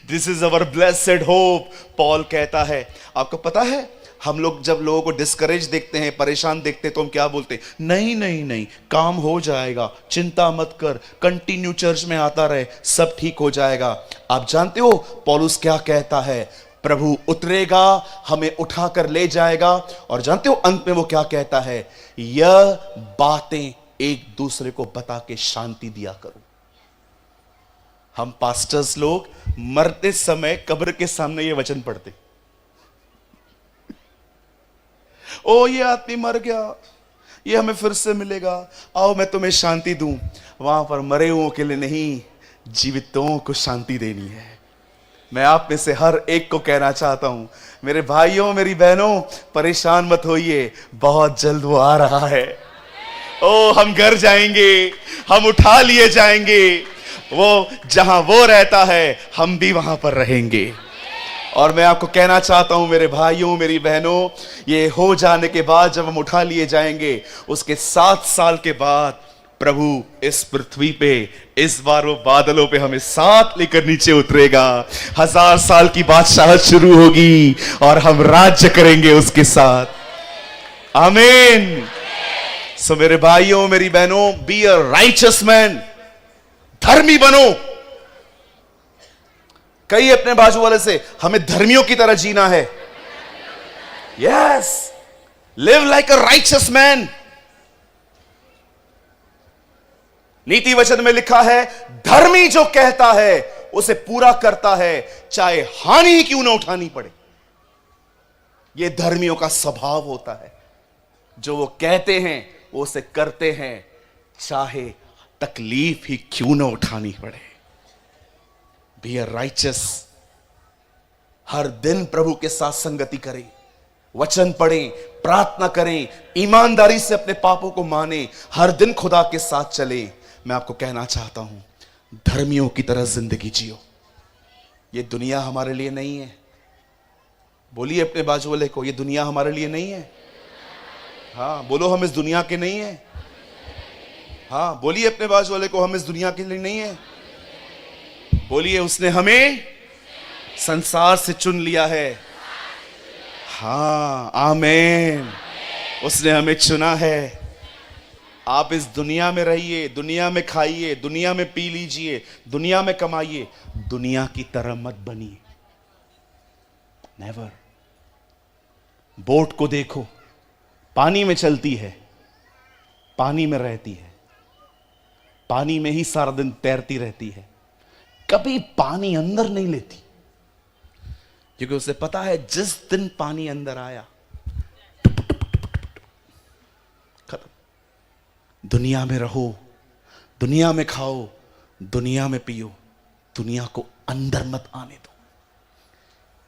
This is our blessed hope, Paul कहता है। आपको पता है, हम लोग जब लोगों को डिस्करेज देखते हैं, परेशान देखते हैं, तो हम क्या बोलते हैं? नहीं नहीं नहीं, काम हो जाएगा, चिंता मत कर, कंटिन्यू चर्च में आता रहे, सब ठीक हो जाएगा। आप जानते हो पौलुस क्या कहता है? प्रभु उतरेगा, हमें उठाकर ले जाएगा। और जानते हो अंत में वो क्या कहता है? यह बातें एक दूसरे को बता के शांति दिया करो। हम पास्टर्स लोग मरते समय कब्र के सामने ये वचन पढ़ते, ओ ये आदमी मर गया, ये हमें फिर से मिलेगा, आओ मैं तुम्हें शांति दूं। वहां पर मरे हुओं के लिए नहीं, जीवितों को शांति देनी है। मैं आप में से हर एक को कहना चाहता हूं, मेरे भाइयों, मेरी बहनों, परेशान मत होइए, बहुत जल्द वो आ रहा है। ओ, हम घर जाएंगे, हम उठा लिए जाएंगे। वो जहां वो रहता है, हम भी वहां पर रहेंगे। और मैं आपको कहना चाहता हूं, मेरे भाइयों, मेरी बहनों, ये हो जाने के बाद जब हम उठा लिए जाएंगे, उसके 7 साल के बाद प्रभु इस पृथ्वी पे इस बार वो बादलों पे हमें साथ लेकर नीचे उतरेगा। 1000 साल की बादशाहत शुरू होगी और हम राज्य करेंगे उसके साथ। आमीन। सो मेरे भाइयों, मेरी बहनों, बी अ राइचस मैन, धर्मी बनो। कई अपने बाजू वाले से, हमें धर्मियों की तरह जीना है। यस, लिव लाइक अ राइचस मैन। नीति वचन में लिखा है, धर्मी जो कहता है उसे पूरा करता है, चाहे हानि ही क्यों ना उठानी पड़े। यह धर्मियों का स्वभाव होता है, जो वो कहते हैं वो उसे करते हैं, चाहे तकलीफ ही क्यों ना उठानी पड़े। Be a righteous. हर दिन प्रभु के साथ संगति करें, वचन पढ़ें, प्रार्थना करें, ईमानदारी से अपने पापों को माने, हर दिन खुदा के साथ चले। मैं आपको कहना चाहता हूं, धर्मियों की तरह जिंदगी जियो। ये दुनिया हमारे लिए नहीं है। बोलिए अपने बाजू वाले को, ये दुनिया हमारे लिए नहीं है। हाँ बोलो, हम इस दुनिया के नहीं है। हाँ बोलिए अपने बाजू वाले को, हम इस दुनिया के लिए नहीं है। बोलिए, उसने हमें संसार से चुन लिया है। हाँ आमीन, उसने हमें चुना है। आप इस दुनिया में रहिए, दुनिया में खाइए, दुनिया में पी लीजिए, दुनिया में कमाइए, दुनिया की तरह मत बनिए। नेवर। बोट को देखो, पानी में चलती है, पानी में रहती है, पानी में ही सारा दिन तैरती रहती है, कभी पानी अंदर नहीं लेती, क्योंकि उसे पता है जिस दिन पानी अंदर आया खत्म। दुनिया में रहो, दुनिया में खाओ, दुनिया में पियो, दुनिया को अंदर मत आने दो।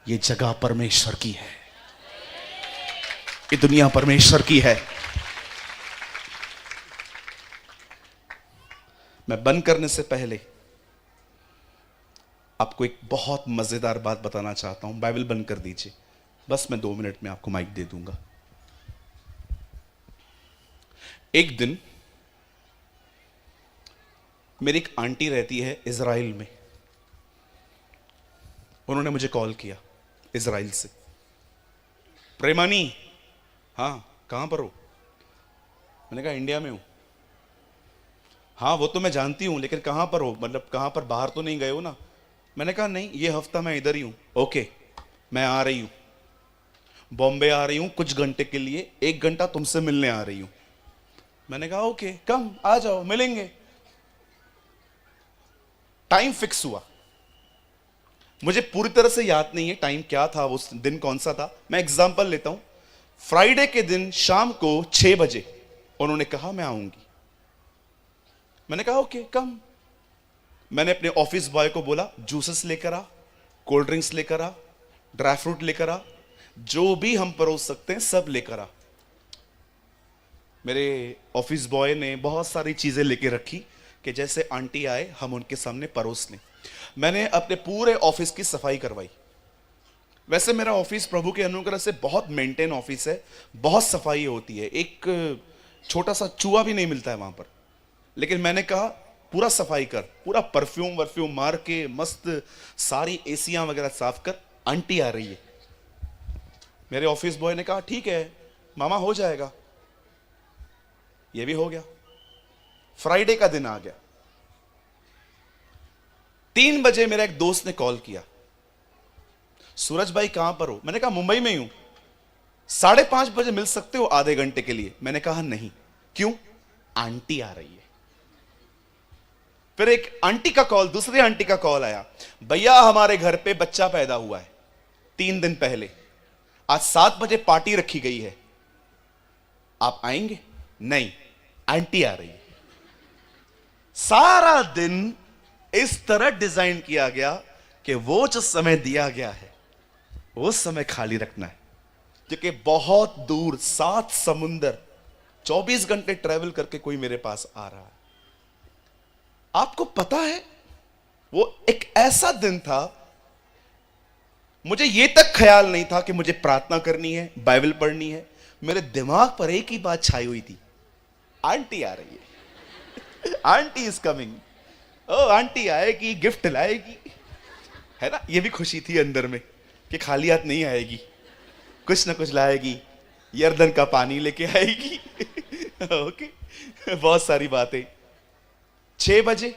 ये जगह परमेश्वर की है, ये दुनिया परमेश्वर की है। मैं बंद करने से पहले आपको एक बहुत मजेदार बात बताना चाहता हूं। बाइबल बंद कर दीजिए, बस मैं 2 मिनट में आपको माइक दे दूंगा। एक दिन मेरी एक आंटी रहती है इजराइल में, उन्होंने मुझे कॉल किया इजराइल से। प्रेमानी, हाँ कहां पर हो? मैंने कहा इंडिया में हूं। हाँ वो तो मैं जानती हूं, लेकिन कहां पर हो, मतलब कहां पर, बाहर तो नहीं गए हो ना? मैंने कहा नहीं, ये हफ्ता मैं इधर ही हूं। ओके, मैं आ रही हूं, बॉम्बे आ रही हूं कुछ घंटे के लिए, 1 घंटा तुमसे मिलने आ रही हूं। मैंने कहा ओके कम, आ जाओ मिलेंगे। टाइम फिक्स हुआ, मुझे पूरी तरह से याद नहीं है टाइम क्या था, उस दिन कौन सा था। मैं एग्जांपल लेता हूं, फ्राइडे के दिन शाम को 6 बजे उन्होंने कहा मैं आऊंगी। मैंने कहा ओके कम। मैंने अपने ऑफिस बॉय को बोला जूसेस लेकर आ, कोल्ड ड्रिंक्स लेकर आ, ड्राई फ्रूट लेकर आ, जो भी हम परोस सकते हैं सब लेकर आ। मेरे ऑफिस बॉय ने बहुत सारी चीजें लेके रखी कि जैसे आंटी आए हम उनके सामने परोस लें। मैंने अपने पूरे ऑफिस की सफाई करवाई। वैसे मेरा ऑफिस प्रभु के अनुग्रह से बहुत मेंटेन ऑफिस है, बहुत सफाई होती है, एक छोटा सा चूहा भी नहीं मिलता है वहां पर। लेकिन मैंने कहा पूरा सफाई कर, पूरा परफ्यूम वर्फ्यूम मार के मस्त सारी एसियां वगैरह साफ कर, आंटी आ रही है। मेरे ऑफिस बॉय ने कहा ठीक है मामा हो जाएगा। ये भी हो गया। फ्राइडे का दिन आ गया। 3 बजे मेरा एक दोस्त ने कॉल किया, सूरज भाई कहां पर हो? मैंने कहा मुंबई में ही हूं, 5:30 बजे मिल सकते हो आधे घंटे के लिए? मैंने कहा नहीं। क्यों? आंटी आ रही है। फिर एक आंटी का कॉल, दूसरी आंटी का कॉल आया, भैया हमारे घर पे बच्चा पैदा हुआ है 3 दिन पहले, आज 7 बजे पार्टी रखी गई है, आप आएंगे? नहीं, आंटी आ रही है। सारा दिन इस तरह डिजाइन किया गया कि वो जो समय दिया गया है वो समय खाली रखना है, क्योंकि बहुत दूर 7 समुंदर 24 घंटे ट्रेवल करके कोई मेरे पास आ रहा है। आपको पता है वो एक ऐसा दिन था, मुझे ये तक ख्याल नहीं था कि मुझे प्रार्थना करनी है, बाइबल पढ़नी है। मेरे दिमाग पर एक ही बात छाई हुई थी, आंटी आ रही है, आंटी इज कमिंग। ओ आंटी आएगी, गिफ्ट लाएगी, है ना? ये भी खुशी थी अंदर में कि खाली हाथ नहीं आएगी, कुछ ना कुछ लाएगी, यर्दन का पानी लेके आएगी। ओके, बहुत सारी बातें। 6 बजे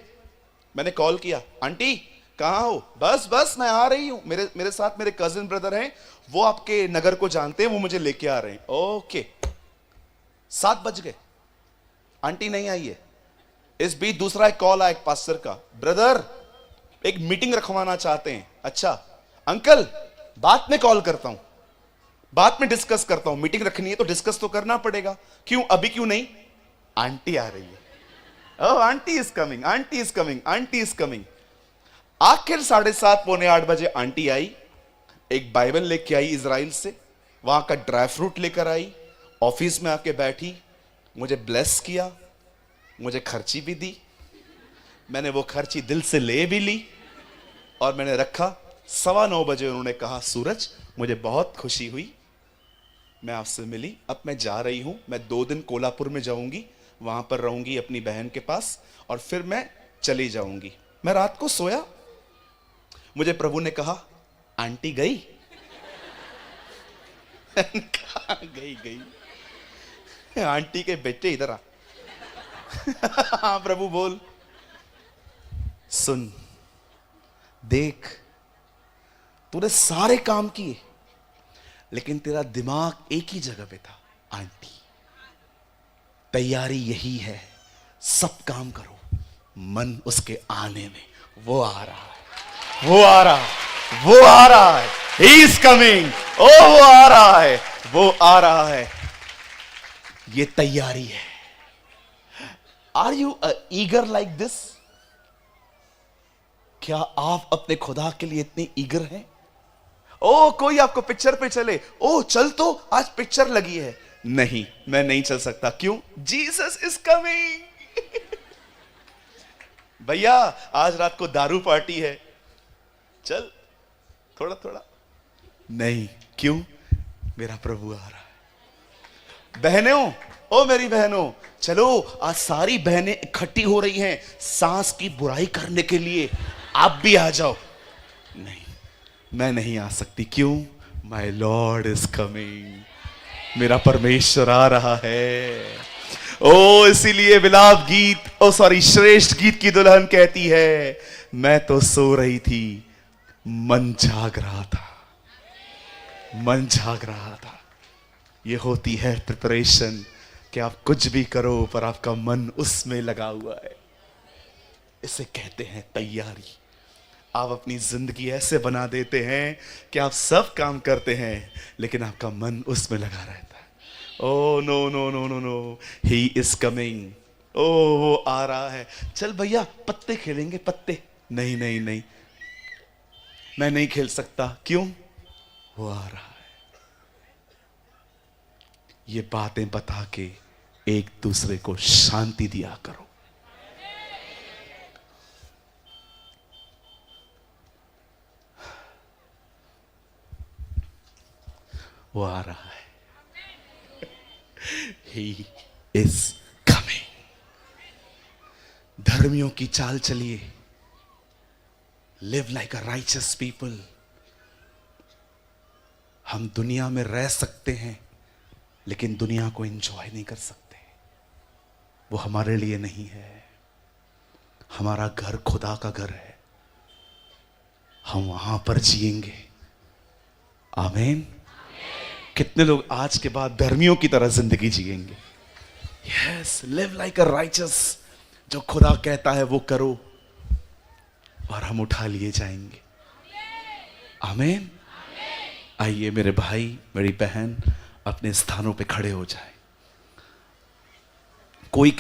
मैंने कॉल किया, आंटी कहां हो? बस बस मैं आ रही हूं, मेरे साथ मेरे कजिन ब्रदर हैं, वो आपके नगर को जानते हैं, वो मुझे लेके आ रहे हैं। ओके, 7 बज गए, आंटी नहीं आई है। इस बीच दूसरा एक कॉल आया एक पास्टर का, ब्रदर एक मीटिंग रखवाना चाहते हैं। अच्छा अंकल, बाद में कॉल करता हूं, बाद में डिस्कस करता हूं, मीटिंग रखनी है तो डिस्कस तो करना पड़ेगा। क्यों, अभी क्यों नहीं? आंटी आ रही है। Oh aunty is coming, aunty is coming, aunty is coming. आखिर 7:30 पौने 8 बजे आंटी आई, एक बाइबल लेके आई इजराइल से, वहां का ड्राई फ्रूट लेकर आई, ऑफिस में आके बैठी, मुझे ब्लेस किया, मुझे खर्ची भी दी। मैंने वो खर्ची दिल से ले भी ली और मैंने रखा। 9:15 बजे उन्होंने कहा, सूरज मुझे बहुत खुशी हुई, मैं आपसे मिली, अब मैं जा रही हूं, मैं 2 दिन कोल्हापुर में जाऊंगी, वहां पर रहूंगी अपनी बहन के पास और फिर मैं चली जाऊंगी। मैं रात को सोया, मुझे प्रभु ने कहा आंटी गई। कहाँ गई? आंटी के बेटे इधर आ, हाँ प्रभु बोल। सुन, देख, तूने सारे काम किए, लेकिन तेरा दिमाग एक ही जगह पे था, आंटी। तैयारी यही है, सब काम करो, मन उसके आने में। वो आ रहा है, वो आ रहा है, वो आ रहा है। He is coming। ओ वो आ रहा है, वो आ रहा है। ये तैयारी है। Are you eager like this? क्या आप अपने खुदा के लिए इतने ईगर हैं? ओ कोई आपको पिक्चर पे चले, ओ चल तो आज पिक्चर लगी है। नहीं, मैं नहीं चल सकता। क्यों? Jesus is coming. भैया आज रात को दारू पार्टी है, चल थोड़ा थोड़ा। नहीं, क्यों? मेरा प्रभु आ रहा है। बहनों, ओ मेरी बहनों, चलो आज सारी बहनें इकट्ठी हो रही हैं सास की बुराई करने के लिए, आप भी आ जाओ। नहीं, मैं नहीं आ सकती। क्यों? My lord is coming. मेरा परमेश्वर आ रहा है। ओ इसीलिए विलाप गीत, ओ सॉरी, श्रेष्ठ गीत की दुल्हन कहती है, मैं तो सो रही थी, मन जाग रहा था, मन जाग रहा था। ये होती है प्रिपरेशन, कि आप कुछ भी करो पर आपका मन उसमें लगा हुआ है। इसे कहते हैं तैयारी। आप अपनी जिंदगी ऐसे बना देते हैं कि आप सब काम करते हैं, लेकिन आपका मन उसमें लगा रहता है। Oh no no no no no, he is coming. Oh वो आ रहा है। चल भैया पत्ते खेलेंगे, पत्ते। नहीं नहीं नहीं, मैं नहीं खेल सकता। क्यों? वो आ रहा है। ये बातें बता के एक दूसरे को शांति दिया करो। वो आ रहा है। He is coming। धर्मियों की चाल चलिए। Live like a righteous people। हम दुनिया में रह सकते हैं, लेकिन दुनिया को एंजॉय नहीं कर सकते। वो हमारे लिए नहीं है। हमारा घर खुदा का घर है, हम वहां पर जिएंगे। आमीन। कितने लोग आज के बाद धर्मियों की तरह जिंदगी जिएंगे? यस, लिव लाइक अ राइचस। जो खुदा कहता है वो करो, और हम उठा लिए जाएंगे। आमीन। आइए मेरे भाई, मेरी बहन, अपने स्थानों पे खड़े हो जाए। कोई